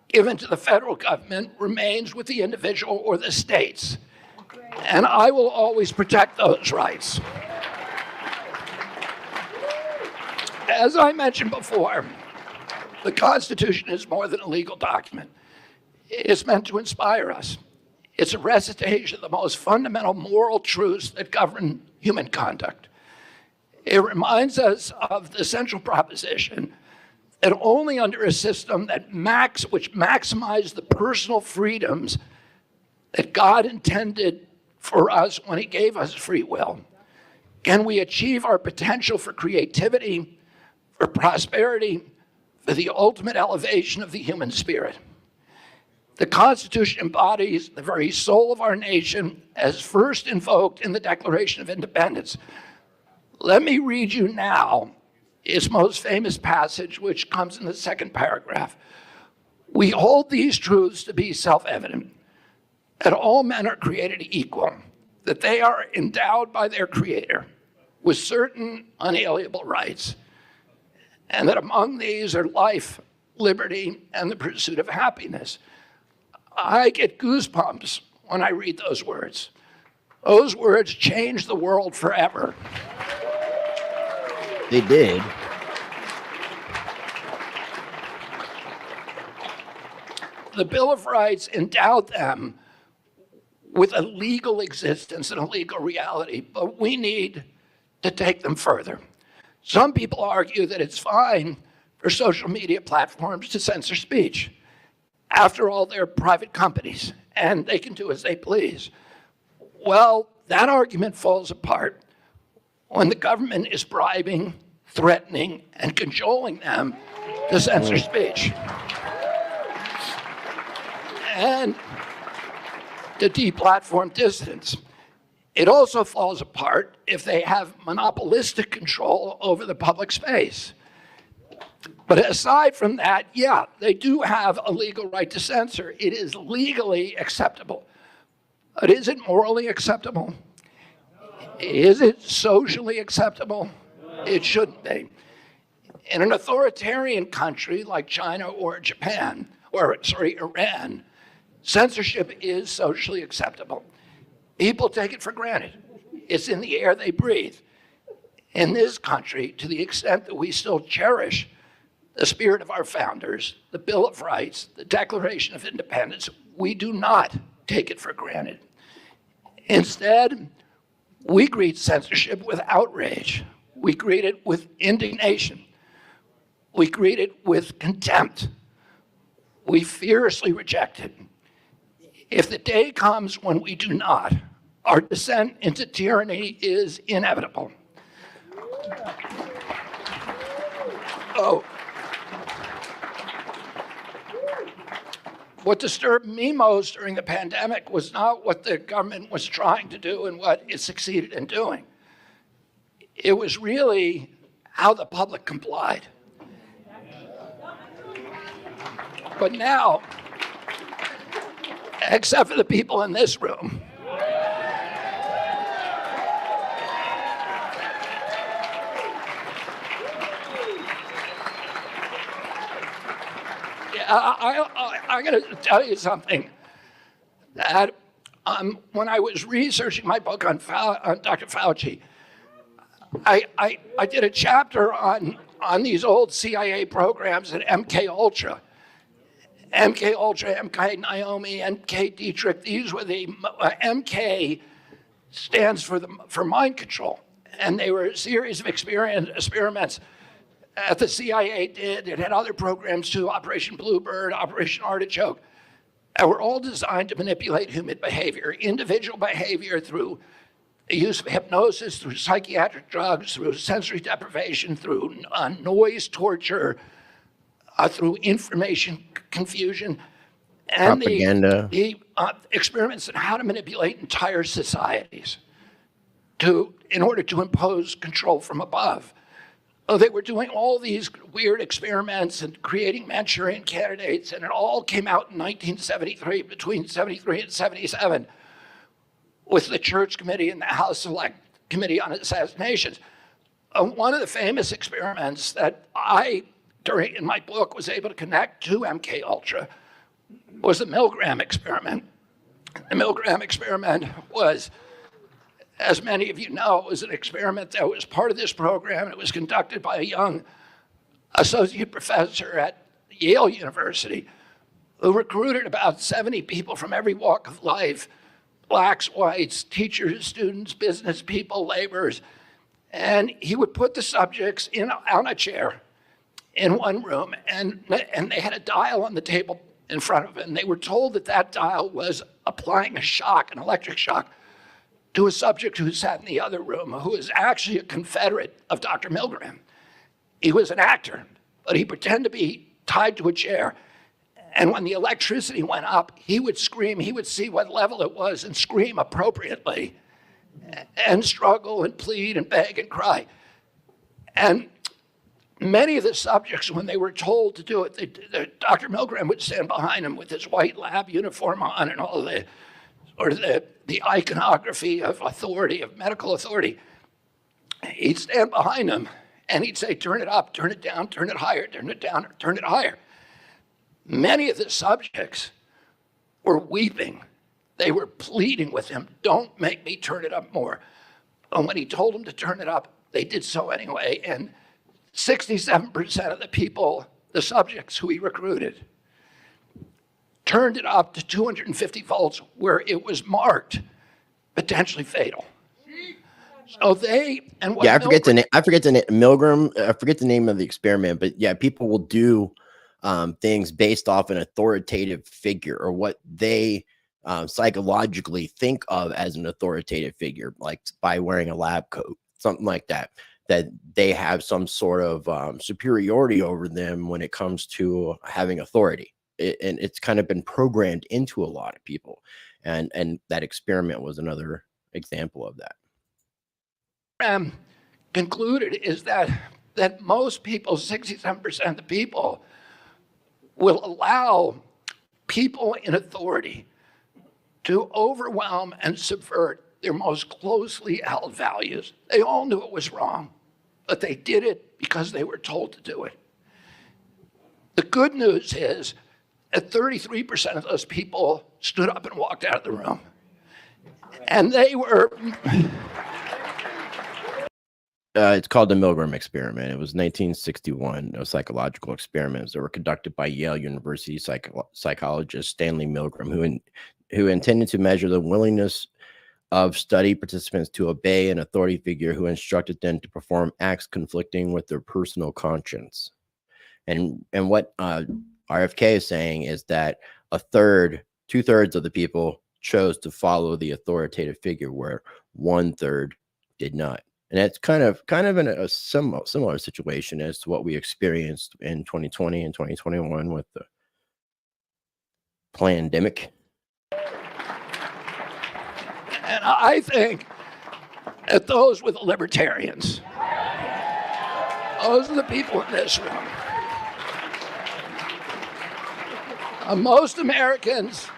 given to the federal government remains with the individual or the states. And I will always protect those rights. As I mentioned before, the Constitution is more than a legal document. It's meant to inspire us. It's a recitation of the most fundamental moral truths that govern human conduct. It reminds us of the central proposition that only under a system which maximizes the personal freedoms that God intended for us when He gave us free will, can we achieve our potential for creativity, for prosperity, for the ultimate elevation of the human spirit. The Constitution embodies the very soul of our nation as first invoked in the Declaration of Independence. Let me read you now its most famous passage, which comes in the second paragraph. We hold these truths to be self-evident, that all men are created equal, that they are endowed by their Creator with certain unalienable rights, and that among these are life, liberty, and the pursuit of happiness. I get goosebumps when I read those words. Those words changed the world forever. They did. The Bill of Rights endowed them with a legal existence and a legal reality, but we need to take them further. Some people argue that it's fine for social media platforms to censor speech. After all, they're private companies, and they can do as they please. Well, that argument falls apart when the government is bribing, threatening, and cajoling them to censor speech. And to deplatform dissidents. It also falls apart if they have monopolistic control over the public space. But aside from that, yeah, they do have a legal right to censor. It is legally acceptable. But is it morally acceptable? Is it socially acceptable? It shouldn't be. In an authoritarian country like China or Japan, or sorry, Iran, censorship is socially acceptable. People take it for granted. It's in the air they breathe. In this country, to the extent that we still cherish the spirit of our founders, the Bill of Rights, the Declaration of Independence, we do not take it for granted. Instead, we greet censorship with outrage. We greet it with indignation. We greet it with contempt. We fiercely reject it. If the day comes when we do not, our descent into tyranny is inevitable. Oh. What disturbed me most during the pandemic was not what the government was trying to do and what it succeeded in doing. It was really how the public complied. But now, except for the people in this room, I'm going to tell you something. That when I was researching my book on Dr. Fauci, I did a chapter on these old CIA programs at MK Ultra. MK Ultra, MK Naomi, MK Dietrich. These were the MK stands for mind control, and they were a series of experiments that the CIA did. It had other programs too, Operation Bluebird, Operation Artichoke, that were all designed to manipulate human behavior, individual behavior through the use of hypnosis, through psychiatric drugs, through sensory deprivation, through noise torture, through information confusion, and propaganda. The experiments on how to manipulate entire societies in order to impose control from above. They were doing all these weird experiments and creating Manchurian candidates, and it all came out in 1973, between 73 and 77, with the Church Committee and the House Select Committee on Assassinations. One of the famous experiments that I, in my book, was able to connect to MK Ultra was the Milgram experiment. The Milgram experiment was, as many of you know, it was an experiment that was part of this program. It was conducted by a young associate professor at Yale University who recruited about 70 people from every walk of life, blacks, whites, teachers, students, business people, laborers. And he would put the subjects on a chair in one room, and they had a dial on the table in front of them. And they were told that dial was applying a shock, an electric shock, to a subject who sat in the other room, who was actually a confederate of Dr. Milgram. He was an actor, but he pretended to be tied to a chair. And when the electricity went up, he would scream, he would see what level it was and scream appropriately and struggle and plead and beg and cry. And many of the subjects, when they were told to do it, Dr. Milgram would stand behind him with his white lab uniform on and all the iconography of authority, of medical authority. He'd stand behind him and he'd say, turn it up, turn it down, turn it higher, turn it down, turn it higher. Many of the subjects were weeping. They were pleading with him, don't make me turn it up more. And when he told them to turn it up, they did so anyway. And 67% of the people, the subjects who he recruited, turned it up to 250 volts where it was marked potentially fatal. So they, and what I forget the name. I forget the name of the experiment, but yeah, people will do things based off an authoritative figure or what they psychologically think of as an authoritative figure, like by wearing a lab coat, something like that, that they have some sort of superiority over them when it comes to having authority. And it's kind of been programmed into a lot of people. And that experiment was another example of that. Concluded is that most people, 67% of the people, will allow people in authority to overwhelm and subvert their most closely held values. They all knew it was wrong, but they did it because they were told to do it. The good news is that 33% of those people stood up and walked out of the room. And they were... It's called the Milgram experiment. It was 1961. Those psychological experiments that were conducted by Yale University psychologist Stanley Milgram, who intended to measure the willingness of study participants to obey an authority figure who instructed them to perform acts conflicting with their personal conscience. And what RFK is saying is that two-thirds of the people chose to follow the authoritative figure, where 1/3 did not. And it's kind of in a similar situation as to what we experienced in 2020 and 2021 with the pandemic. And I think that those were the libertarians. Those are the people in this room. Most Americans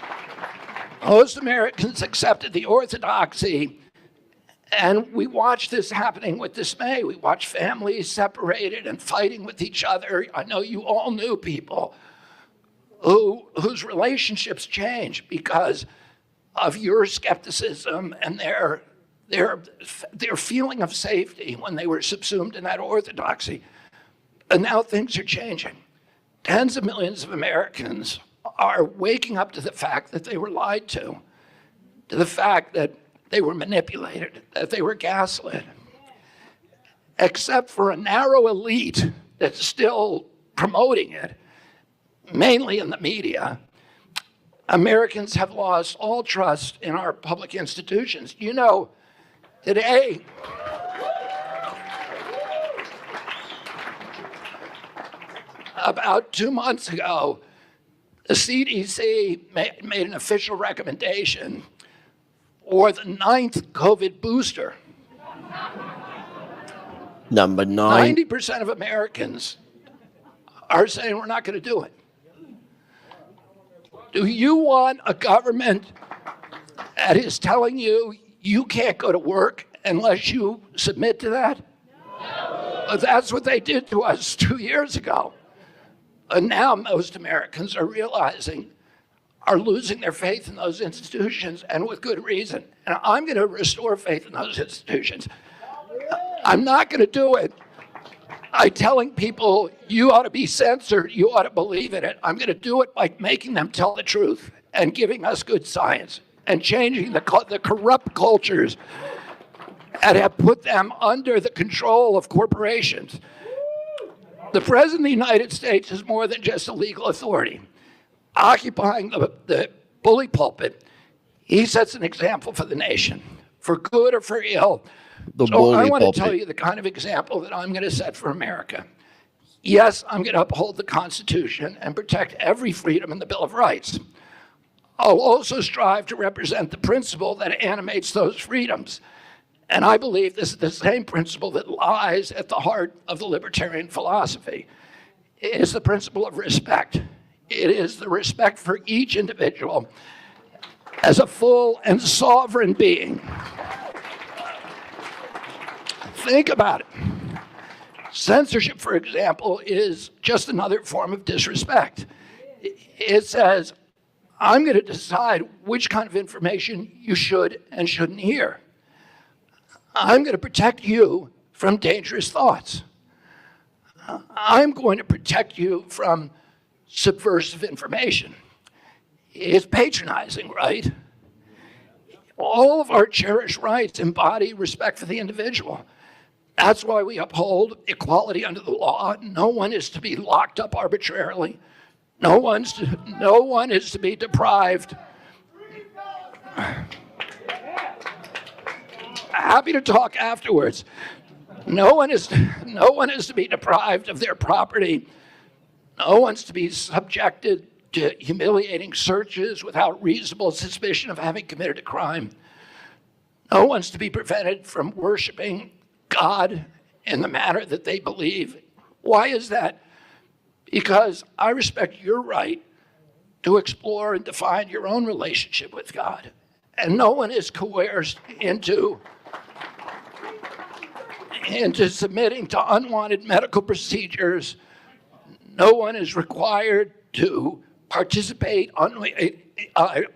accepted the orthodoxy, and we watched this happening with dismay. We watched families separated and fighting with each other. I know you all knew people whose relationships changed because of your skepticism and their feeling of safety when they were subsumed in that orthodoxy. And now things are changing. Tens of millions of Americans are waking up to the fact that they were lied to the fact that they were manipulated, that they were gaslit. Except for a narrow elite that's still promoting it, mainly in the media, Americans have lost all trust in our public institutions. You know, today, about 2 months ago, the CDC made an official recommendation for the 9th COVID booster. Number 9. 90% of Americans are saying we're not going to do it. Do you want a government that is telling you you can't go to work unless you submit to that? No. That's what they did to us 2 years ago. And now most Americans are losing their faith in those institutions, and with good reason. And I'm going to restore faith in those institutions. I'm not going to do it by telling people you ought to be censored, you ought to believe in it. I'm going to do it by making them tell the truth and giving us good science and changing the corrupt cultures that have put them under the control of corporations. The President of the United States is more than just a legal authority. Occupying the bully pulpit, he sets an example for the nation, for good or for ill. So I want to tell you the kind of example that I'm going to set for America. Yes, I'm going to uphold the Constitution and protect every freedom in the Bill of Rights. I'll also strive to represent the principle that animates those freedoms. And I believe this is the same principle that lies at the heart of the libertarian philosophy. It is the principle of respect. It is the respect for each individual as a full and sovereign being. Think about it. Censorship, for example, is just another form of disrespect. It says, I'm going to decide which kind of information you should and shouldn't hear. I'm going to protect you from dangerous thoughts. I'm going to protect you from subversive information. It's patronizing, right? All of our cherished rights embody respect for the individual. That's why we uphold equality under the law. No one is to be locked up arbitrarily. No one is to be deprived. Happy to talk afterwards. No one is to be deprived of their property. No one's to be subjected to humiliating searches without reasonable suspicion of having committed a crime. No one's to be prevented from worshiping God in the manner that they believe. Why is that? Because I respect your right to explore and define your own relationship with God. And no one is coerced into submitting to unwanted medical procedures. No one is required to participate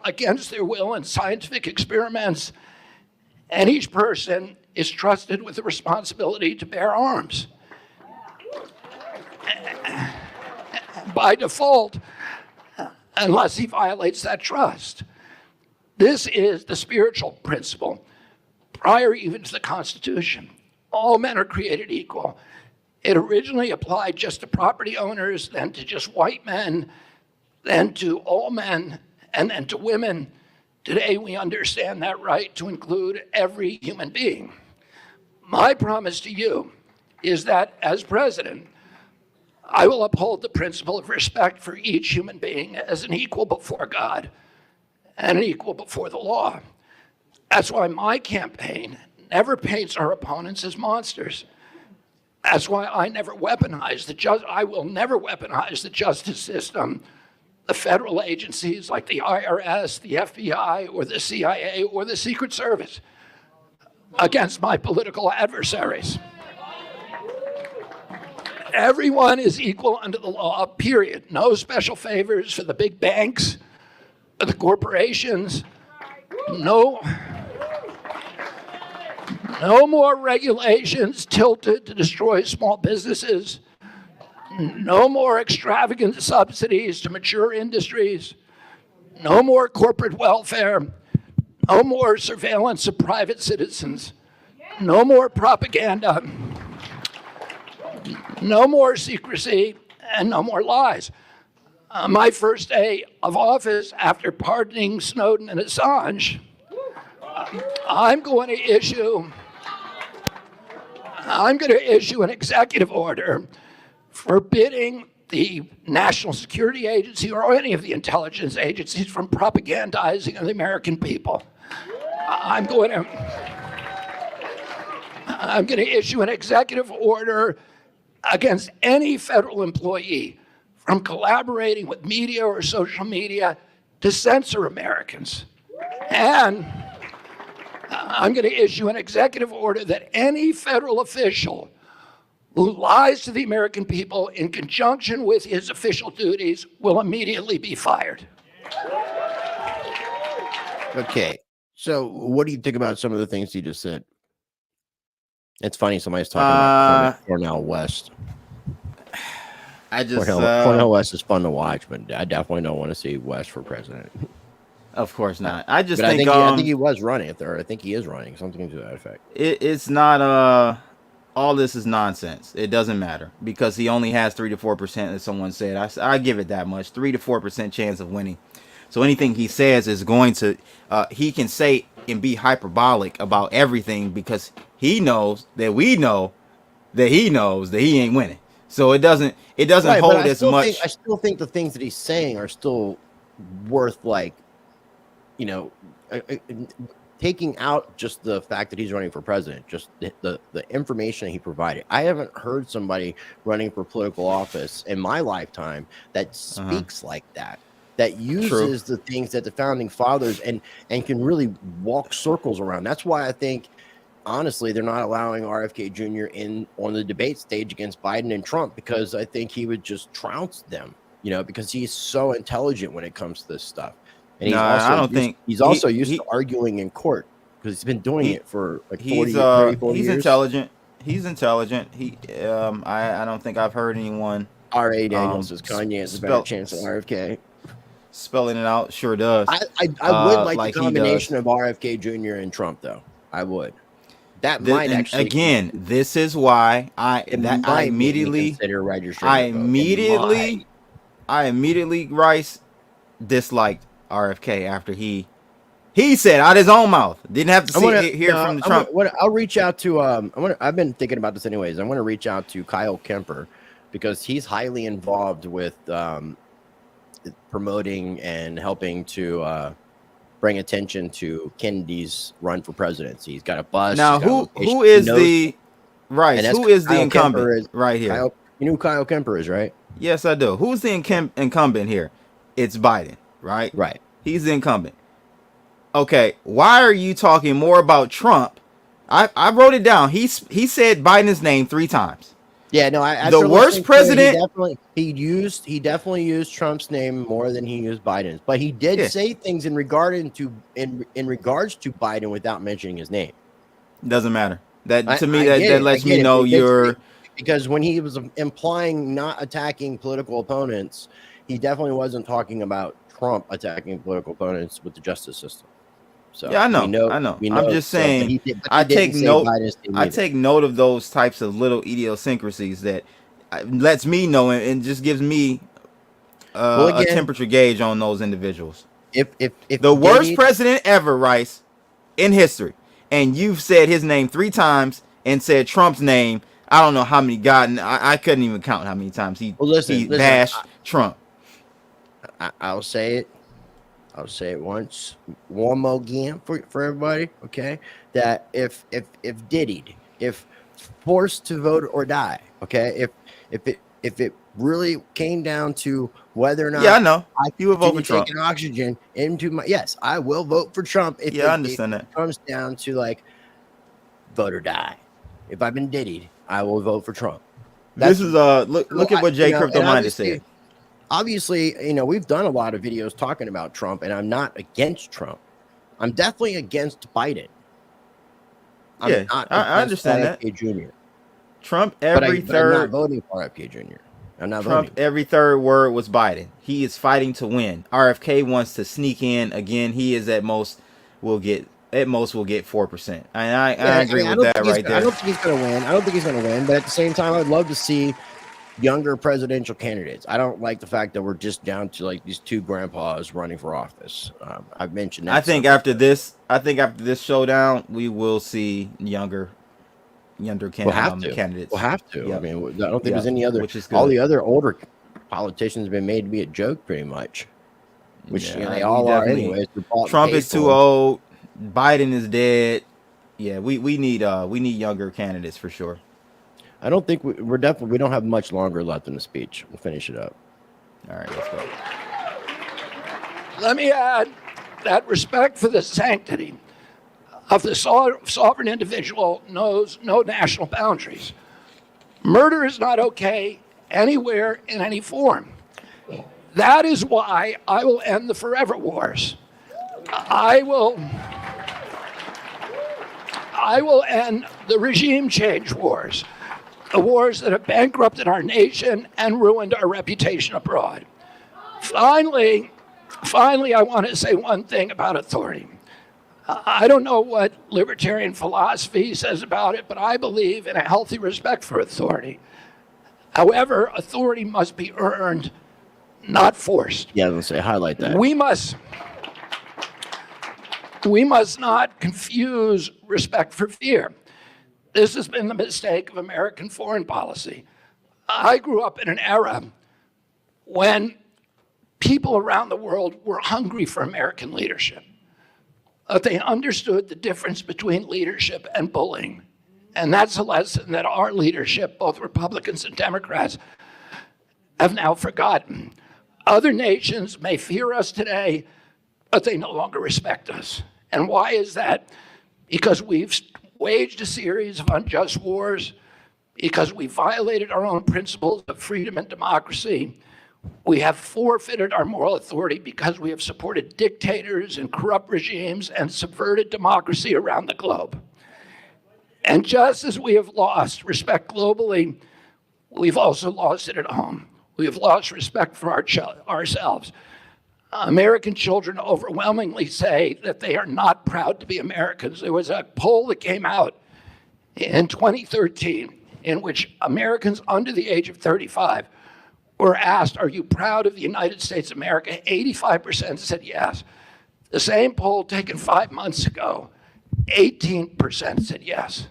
against their will in scientific experiments. And each person is trusted with the responsibility to bear arms. By default, unless he violates that trust. This is the spiritual principle, prior even to the Constitution. All men are created equal. It originally applied just to property owners, then to just white men, then to all men, and then to women. Today, we understand that right to include every human being. My promise to you is that as president, I will uphold the principle of respect for each human being as an equal before God and an equal before the law. That's why my campaign never paints our opponents as monsters. That's why I never weaponize I will never weaponize the justice system, the federal agencies like the IRS, the FBI, or the CIA, or the Secret Service against my political adversaries. Everyone is equal under the law, period. No special favors for the big banks, for the corporations. No more regulations tilted to destroy small businesses. No more extravagant subsidies to mature industries. No more corporate welfare. No more surveillance of private citizens. No more propaganda. No more secrecy, and no more lies. My first day of office after pardoning Snowden and Assange, I'm going to issue an executive order forbidding the National Security Agency or any of the intelligence agencies from propagandizing the American people. I'm going to issue an executive order against any federal employee from collaborating with media or social media to censor Americans. And I'm going to issue an executive order that any federal official who lies to the American people in conjunction with his official duties will immediately be fired. Okay, so what do you think about some of the things he just said? It's funny, somebody's talking about Cornel West. Cornel West is fun to watch, but I definitely don't want to see West for president. Of course not. I just I think he was running it there. I think he is running something to that effect. It's not all this is nonsense. It doesn't matter because he only has 3 to 4%, as someone said. I give it that much, 3 to 4% chance of winning. So anything he says is going to he can say and be hyperbolic about everything because he knows that we know that he knows that he ain't winning. So it doesn't hold as much. I still think the things that he's saying are still worth, like, you know, taking out just the fact that he's running for president, just the information he provided. I haven't heard somebody running for political office in my lifetime that speaks like that uses the things that the founding fathers and can really walk circles around. That's why I think, honestly, they're not allowing RFK Jr. on the debate stage against Biden and Trump, because I think he would just trounce them, you know, because he's so intelligent when it comes to this stuff. And he's also used to arguing in court because he's been doing it for like 40 years. He's intelligent. He's intelligent. I don't think I've heard anyone. R.A. Daniels says Kanye has a better chance than RFK. Spelling it out sure does. I would like the combination of RFK Jr. and Trump, though. I would. That might actually. Again, this is why I immediately Rice disliked RFK after he said out his own mouth. Didn't have to hear from the Trump. I'll reach out to I've been thinking about this anyways. I want to reach out to Kyle Kemper because he's highly involved with promoting and helping to bring attention to Kennedy's run for presidency. He's got a bus. Now, who is the incumbent right here? You know who Kyle Kemper is, right? Yes, I do. Who's the incumbent here? it's Biden, right? Right. He's the incumbent. Okay, why are you talking more about Trump? I wrote it down. He said Biden's name 3 times. Yeah, no, The worst president. He definitely used Trump's name more than he used Biden's, but he did say things in regards to Biden without mentioning his name. Doesn't matter. That lets me know you're, because when he was implying not attacking political opponents, he definitely wasn't talking about Trump attacking political opponents with the justice system. So yeah, I know. I'm just saying. I take note of those types of little idiosyncrasies that lets me know and just gives me a temperature gauge on those individuals. If the worst president ever, Rice, in history, and you've said his name 3 times and said Trump's name, I don't know how many I couldn't even count how many times he bashed Trump. I'll say it. I'll say it once, one more again for everybody. Okay, that if diddied, if forced to vote or die. Okay, if it really came down to whether or not, I know you would vote for Trump. Taking oxygen into my I will vote for Trump. If I understand that. It comes down to like vote or die. If I've been diddied, I will vote for Trump. This is look at what Jay Crypto Minded said. Obviously, we've done a lot of videos talking about Trump, and I'm not against Trump. I'm definitely against Biden. I understand RFK that. Jr. Trump every third. I'm not voting for RFK Jr. I'm not Trump voting. Every third word was Biden. He is fighting to win. RFK wants to sneak in again. He is at most will get 4%. And I agree with that right there. I don't think he's going to win. But at the same time, I'd love to see younger presidential candidates. I don't like the fact that we're just down to like these 2 grandpas running for office. I've mentioned that. I think after this showdown, we will see younger candidates. We'll have to. Yep. I mean, I don't think there's any other. Which is good. All the other older politicians have been made to be a joke, pretty much. Which they all are, anyways. Trump is too old. Biden is dead. Yeah, we need younger candidates for sure. I don't think we don't have much longer left in the speech. We'll finish it up. All right, let's go. Let me add that respect for the sanctity of the sovereign individual knows no national boundaries. Murder is not okay anywhere in any form. That is why I will end the forever wars. I will end the regime change wars. The wars that have bankrupted our nation and ruined our reputation abroad. Finally, I want to say one thing about authority. I don't know what libertarian philosophy says about it, but I believe in a healthy respect for authority. However, authority must be earned, not forced. Yeah, let's say highlight that. We must not confuse respect for fear. This has been the mistake of American foreign policy. I grew up in an era when people around the world were hungry for American leadership. They understood the difference between leadership and bullying. And that's a lesson that our leadership, both Republicans and Democrats, have now forgotten. Other nations may fear us today, but they no longer respect us. And why is that? Because we've waged a series of unjust wars, because we violated our own principles of freedom and democracy. We have forfeited our moral authority because we have supported dictators and corrupt regimes and subverted democracy around the globe. And just as we have lost respect globally, we've also lost it at home. We have lost respect for ourselves. American children overwhelmingly say that they are not proud to be Americans. There was a poll that came out in 2013 in which Americans under the age of 35 were asked, are you proud of the United States of America? 85% said yes. The same poll taken 5 months ago, 18% said yes.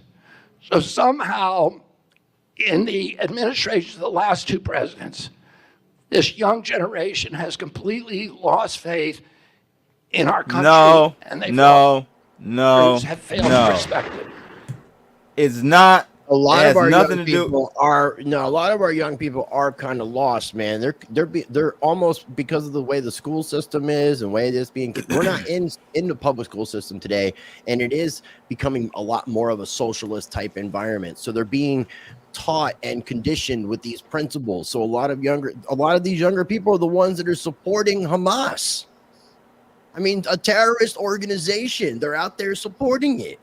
So somehow, in the administrations of the last 2 presidents, this young generation has completely lost faith in our country. No. Have failed to respect it. It's not A lot of our nothing young to do. people are a lot of our young people are kind of lost, man. They're almost, because of the way the school system is and the way it's being. We're not in the public school system today, and it is becoming a lot more of a socialist type environment. So they're being taught and conditioned with these principles. So a lot of these younger people are the ones that are supporting Hamas. I mean, a terrorist organization. They're out there supporting it.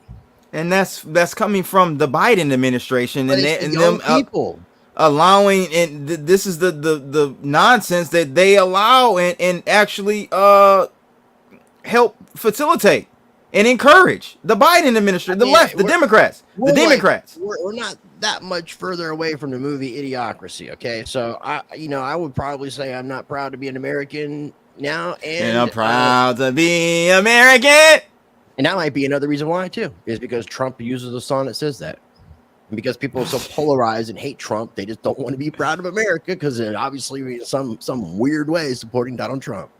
And that's coming from the Biden administration, But and young them people allowing, and this is the nonsense that they allow and actually help facilitate and encourage the Biden administration, the left, the Democrats, We're not that much further away from the movie Idiocracy. Okay, so I would probably say I'm not proud to be an American now, and I'm proud to be American. And that might be another reason why too, is because Trump uses a song that says that. And because people are so polarized and hate Trump, they just don't want to be proud of America because it obviously in some weird way supporting Donald Trump.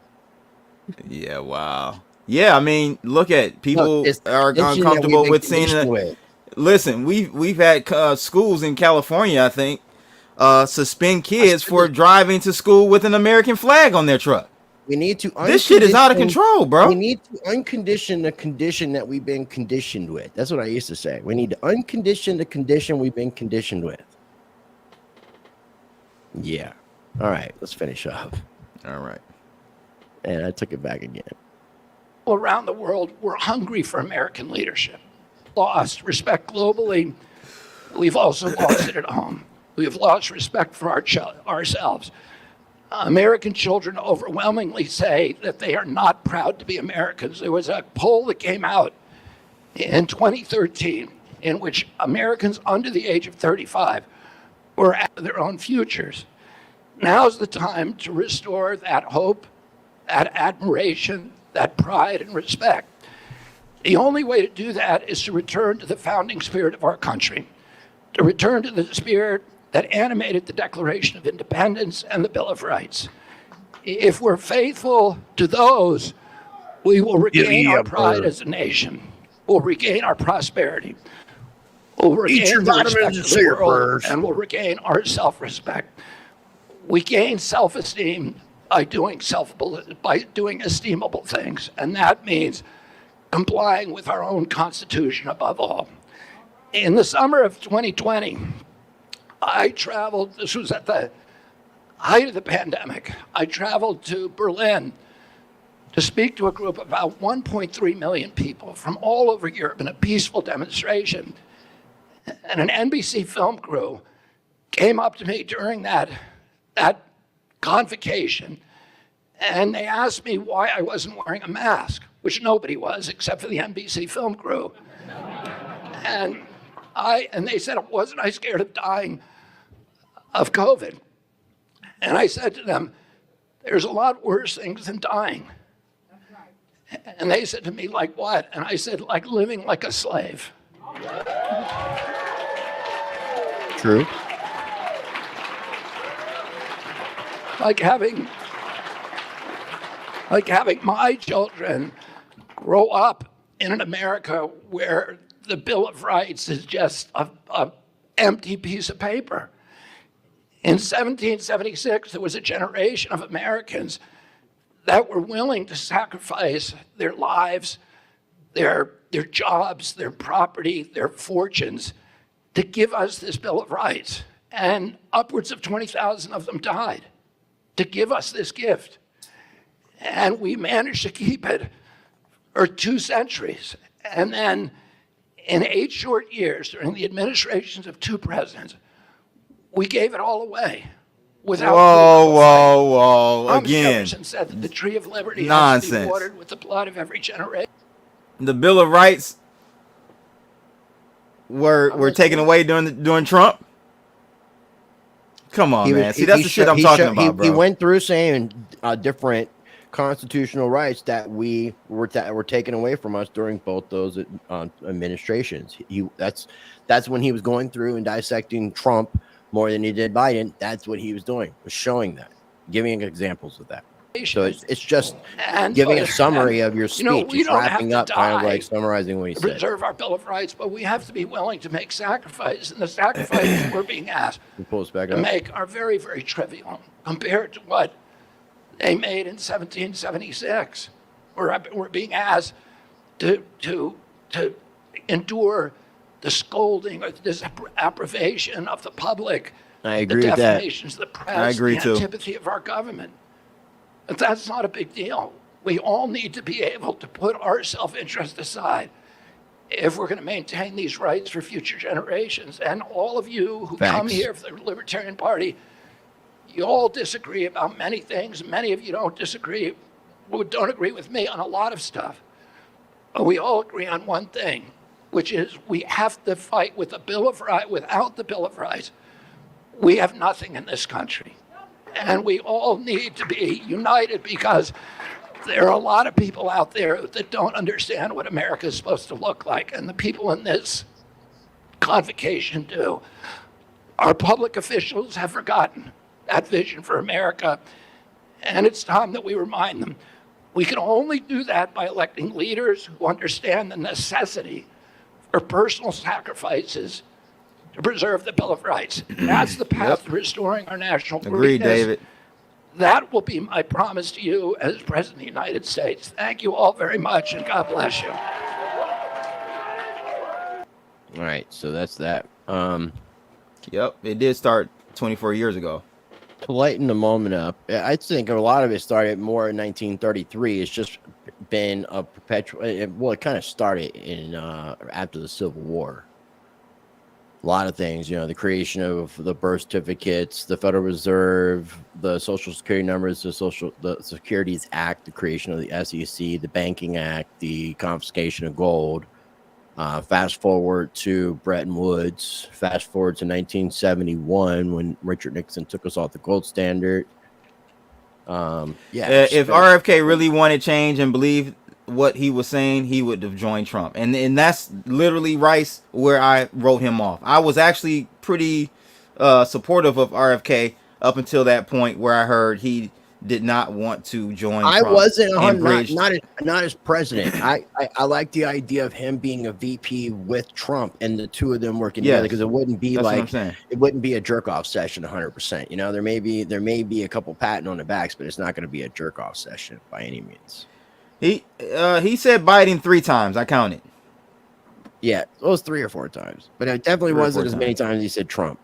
Yeah, wow. Yeah, I mean, look at people are uncomfortable with seeing. Listen, we've had schools in California, I think, suspend kids for driving to school with an American flag on their truck. We need to. This shit is out of control, bro. We need to uncondition the condition that we've been conditioned with. That's what I used to say. We need to uncondition the condition we've been conditioned with. Yeah. All right. Let's finish up. All right. And I took it back again. Around the world, we're hungry for American leadership. Lost respect globally. We've also lost it at home. We've lost respect for ourselves. American children overwhelmingly say that they are not proud to be Americans. There was a poll that came out in 2013 in which Americans under the age of 35 were out of their own futures. Now's the time to restore that hope, that admiration, that pride and respect. The only way to do that is to return to the founding spirit of our country, to return to the spirit that animated the Declaration of Independence and the Bill of Rights. If we're faithful to those, we will regain our pride as a nation. We'll regain our prosperity. We'll regain the respect of the world, and we'll regain our self-respect. We gain self-esteem by doing esteemable things, and that means complying with our own Constitution above all. In the summer of 2020, I traveled, this was at the height of the pandemic, I traveled to Berlin to speak to a group of about 1.3 million people from all over Europe in a peaceful demonstration. And an NBC film crew came up to me during that convocation, and they asked me why I wasn't wearing a mask, which nobody was except for the NBC film crew. And they said, wasn't I scared of dying of COVID? And I said to them, there's a lot worse things than dying. And they said to me, like what? And I said, like living like a slave. True. Like having my children grow up in an America where the Bill of Rights is just a empty piece of paper. In 1776, there was a generation of Americans that were willing to sacrifice their lives, their jobs, their property, their fortunes to give us this Bill of Rights. And upwards of 20,000 of them died to give us this gift. And we managed to keep it for 2 centuries. And then in 8 short years, during the administrations of 2 presidents, we gave it all away. Without whoa. Again. Jefferson said that the tree of liberty nonsense. has to be watered with the blood of every generation. The Bill of Rights were taken away during Trump. Come on, man. See, that's the shit I'm talking about, bro. He went through saying different constitutional rights that were taken away from us during both those administrations. That's when he was going through and dissecting Trump more than he did Biden. That's what he was doing, was showing that, giving examples of that. So it's just And giving a summary of your you know, speech. we It's don't have wrapping to up, kind of die like summarizing what he to said. preserve our Bill of Rights, but we have to be willing to make sacrifices. And the sacrifices we're being asked Pull us back to up. make are very, very trivial compared to what they made in 1776. We're being asked to endure the scolding or the disapprobation of the public, I agree the with that. defamations of the press, I agree the too. antipathy of our government. But that's not a big deal. We all need to be able to put our self-interest aside if we're going to maintain these rights for future generations. And all of you who come Facts. here for the Libertarian Party, you all disagree about many things. Many of you don't agree with me on a lot of stuff. But we all agree on one thing, which is we have to fight with the Bill of Rights. Without the Bill of Rights, we have nothing in this country. And we all need to be united because there are a lot of people out there that don't understand what America is supposed to look like. And the people in this convocation do. Our public officials have forgotten that vision for America. And it's time that we remind them. We can only do that by electing leaders who understand the necessity for personal sacrifices to preserve the Bill of Rights. That's the path to restoring our national Agreed, greatness. David. That will be my promise to you as President of the United States. Thank you all very much, and God bless you. All right, so that's that. Yep, it did start 24 years ago. To lighten the moment up, I think a lot of it started more in 1933. It's just been a perpetual. Well, it kind of started in after the Civil War. A lot of things, you know, the creation of the birth certificates, the Federal Reserve, the Social Security numbers, the Securities Act, the creation of the SEC, the Banking Act, the confiscation of gold. Fast forward to Bretton Woods. Fast forward to 1971 when Richard Nixon took us off the gold standard. If RFK really wanted change and believed what he was saying, he would have joined Trump. And that's literally Rice where I wrote him off. I was actually pretty supportive of RFK up until that point where I heard he did not want to join I Trump. wasn't not as president. I like the idea of him being a VP with Trump and the two of them working together, because it wouldn't be it wouldn't be a jerk off session 100%. You know, there may be a couple patting on the backs, but it's not going to be a jerk off session by any means. He said Biden 3 times. I counted. Yeah, it was 3 or 4 times, but it definitely wasn't as many times he said Trump.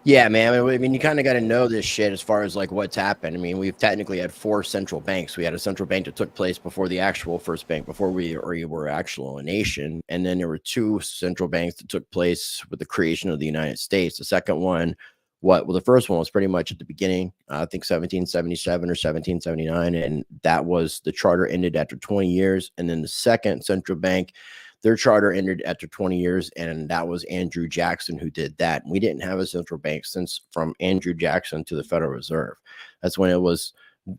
Yeah, man. I mean, you kind of got to know this shit as far as like what's happened. I mean, we've technically had 4 central banks. We had a central bank that took place before the actual first bank, before we were actual a nation. And then there were 2 central banks that took place with the creation of the United States. The second one, the first one was pretty much at the beginning, I think 1777 or 1779. And that was, the charter ended after 20 years. And then the second central bank, their charter ended after 20 years, and that was Andrew Jackson who did that. We didn't have a central bank since from Andrew Jackson to the Federal Reserve. That's when it was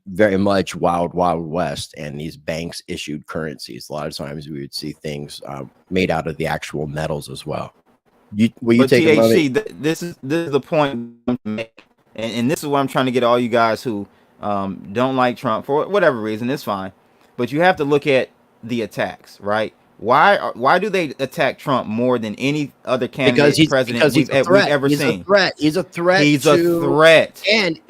very much wild, wild west, and these banks issued currencies. A lot of times we would see things made out of the actual metals as well. This is the point I'm making, and this is what I'm trying to get all you guys who don't like Trump for whatever reason. It's fine, but you have to look at the attacks, right? Why do they attack Trump more than any other candidate president we've ever seen? He's a threat. He's a threat. And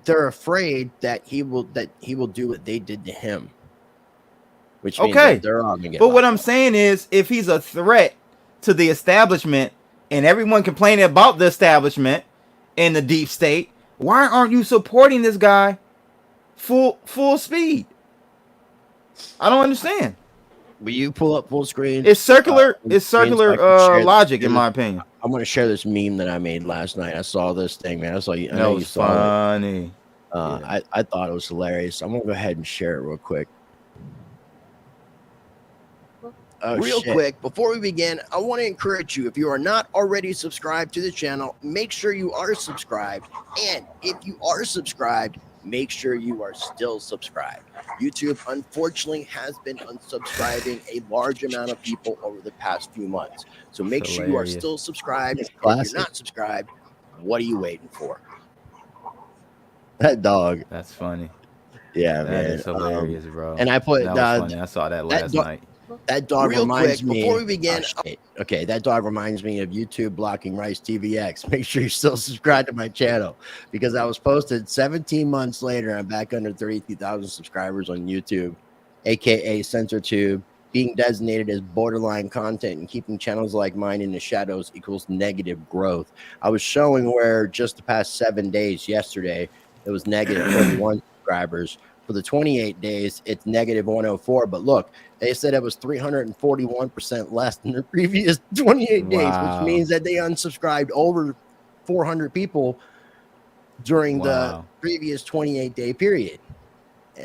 they're afraid that he will do what they did to him. Which means that they're all gonna get But what I'm saying is, if he's a threat to the establishment and everyone complaining about the establishment and the deep state, why aren't you supporting this guy full speed? I don't understand. Will you pull up full screen? It's circular. It's circular logic, in my opinion. I'm going to share this meme that I made last night. I saw this thing, man. I know you saw funny. It. I thought it was hilarious. I'm going to go ahead and share it real quick. Quick, before we begin, I want to encourage you, if you are not already subscribed to the channel, make sure you are subscribed. And if you are subscribed, make sure you are still subscribed. YouTube, unfortunately, has been unsubscribing a large amount of people over the past few months. So make sure you are still subscribed. If you're not subscribed, what are you waiting for? That dog. That's funny. Yeah, That man. is hilarious, bro. And I put that was funny. I saw that last night. That dog Real reminds quick, me. before we begin, okay, that dog reminds me of YouTube blocking Rice TVX. Make sure you still subscribe to my channel because I was posted 17 months later. I'm back under 32,000 subscribers on YouTube, aka Censorship. Being designated as borderline content and keeping channels like mine in the shadows equals negative growth. I was showing where just the past 7 days, yesterday, it was negative 31 subscribers. For the 28 days, it's negative 104. But look, they said it was 341% less than the previous 28 days, which means that they unsubscribed over 400 people during the previous 28-day period.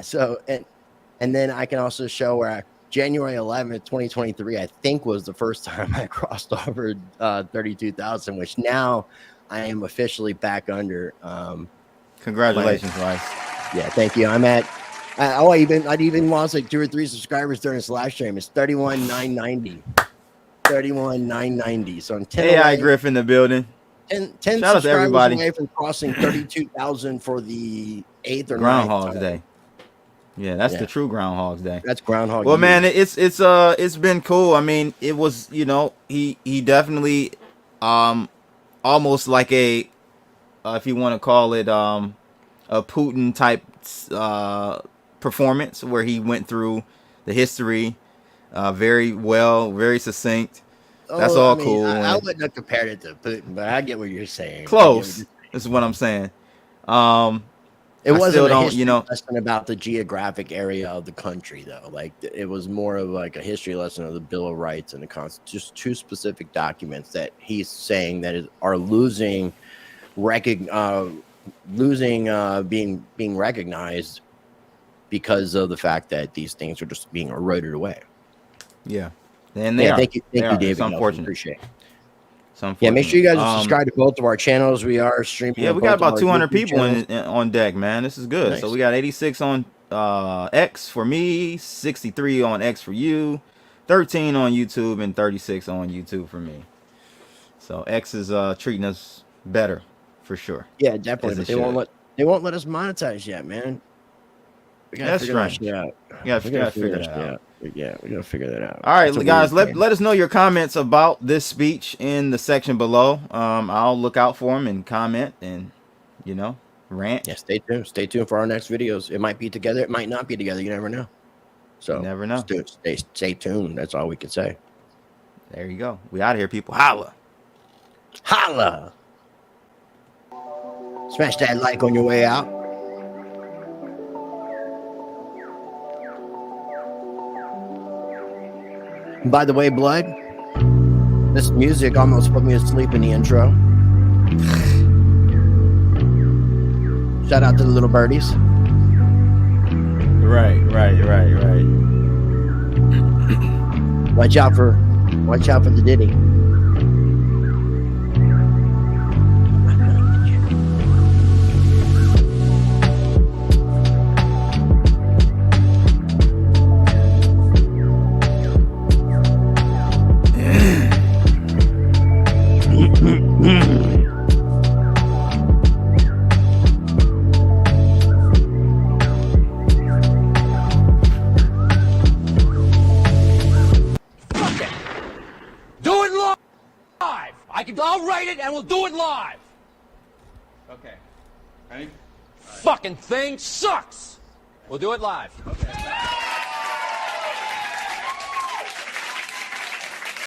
So, and then I can also show where January 11th, 2023, I think was the first time I crossed over 32,000, which now I am officially back under. Congratulations, Rice. Yeah, thank you. I'm at. I'd even lost like 2 or 3 subscribers during this live stream. It's 31,990. 31,990. So I'm 10 AI away, Griff in the building. 10 Shout out to subscribers everybody. away from crossing 32,000 for the 8th or 9th Groundhog's time. Day. Yeah, that's the true Groundhog's Day. That's Groundhog. Well, man, it's been cool. I mean, it was, you know, he definitely almost like a if you want to call it a Putin type performance where he went through the history very well, very succent. That's all cool. I wouldn't have compared it to Putin, but I get what you're saying. Close. This is what I'm saying. It wasn't a history you know, lesson about the geographic area of the country, though. Like it was more of like a history lesson of the Bill of Rights and the Constitution. Just 2 specific documents that he's saying that are losing being recognized because of the fact that these things are just being eroded away. Yeah, and they are. Thank you, David. It's unfortunate. Appreciate it. It's Yeah, make sure you guys subscribe to both of our channels. We are streaming. Yeah, we got about 200 people on deck, man. This is good. Nice. So we got 86 on X for me, 63 on X for you, 13 on YouTube, and 36 on YouTube for me. So X is treating us better for sure. Yeah, definitely. But they won't let us monetize yet, man. We gotta figure that shit out. We gotta figure that out. Yeah, we gotta figure that out. All right, guys, let us know your comments about this speech in the section below. I'll look out for them and comment and, you know, rant. Yeah, stay tuned. Stay tuned for our next videos. It might be together. It might not be together. You never know. So you never know. Stay tuned. That's all we can say. There you go. We out of here, people. Holla. Holla. Smash that like on your way out. By the way, Blood, this music almost put me to sleep in the intro. Shout out to the little birdies. Right. Watch out for the Diddy. I'll write it and we'll do it live. Okay. Ready? Fucking thing sucks. We'll do it live. Okay.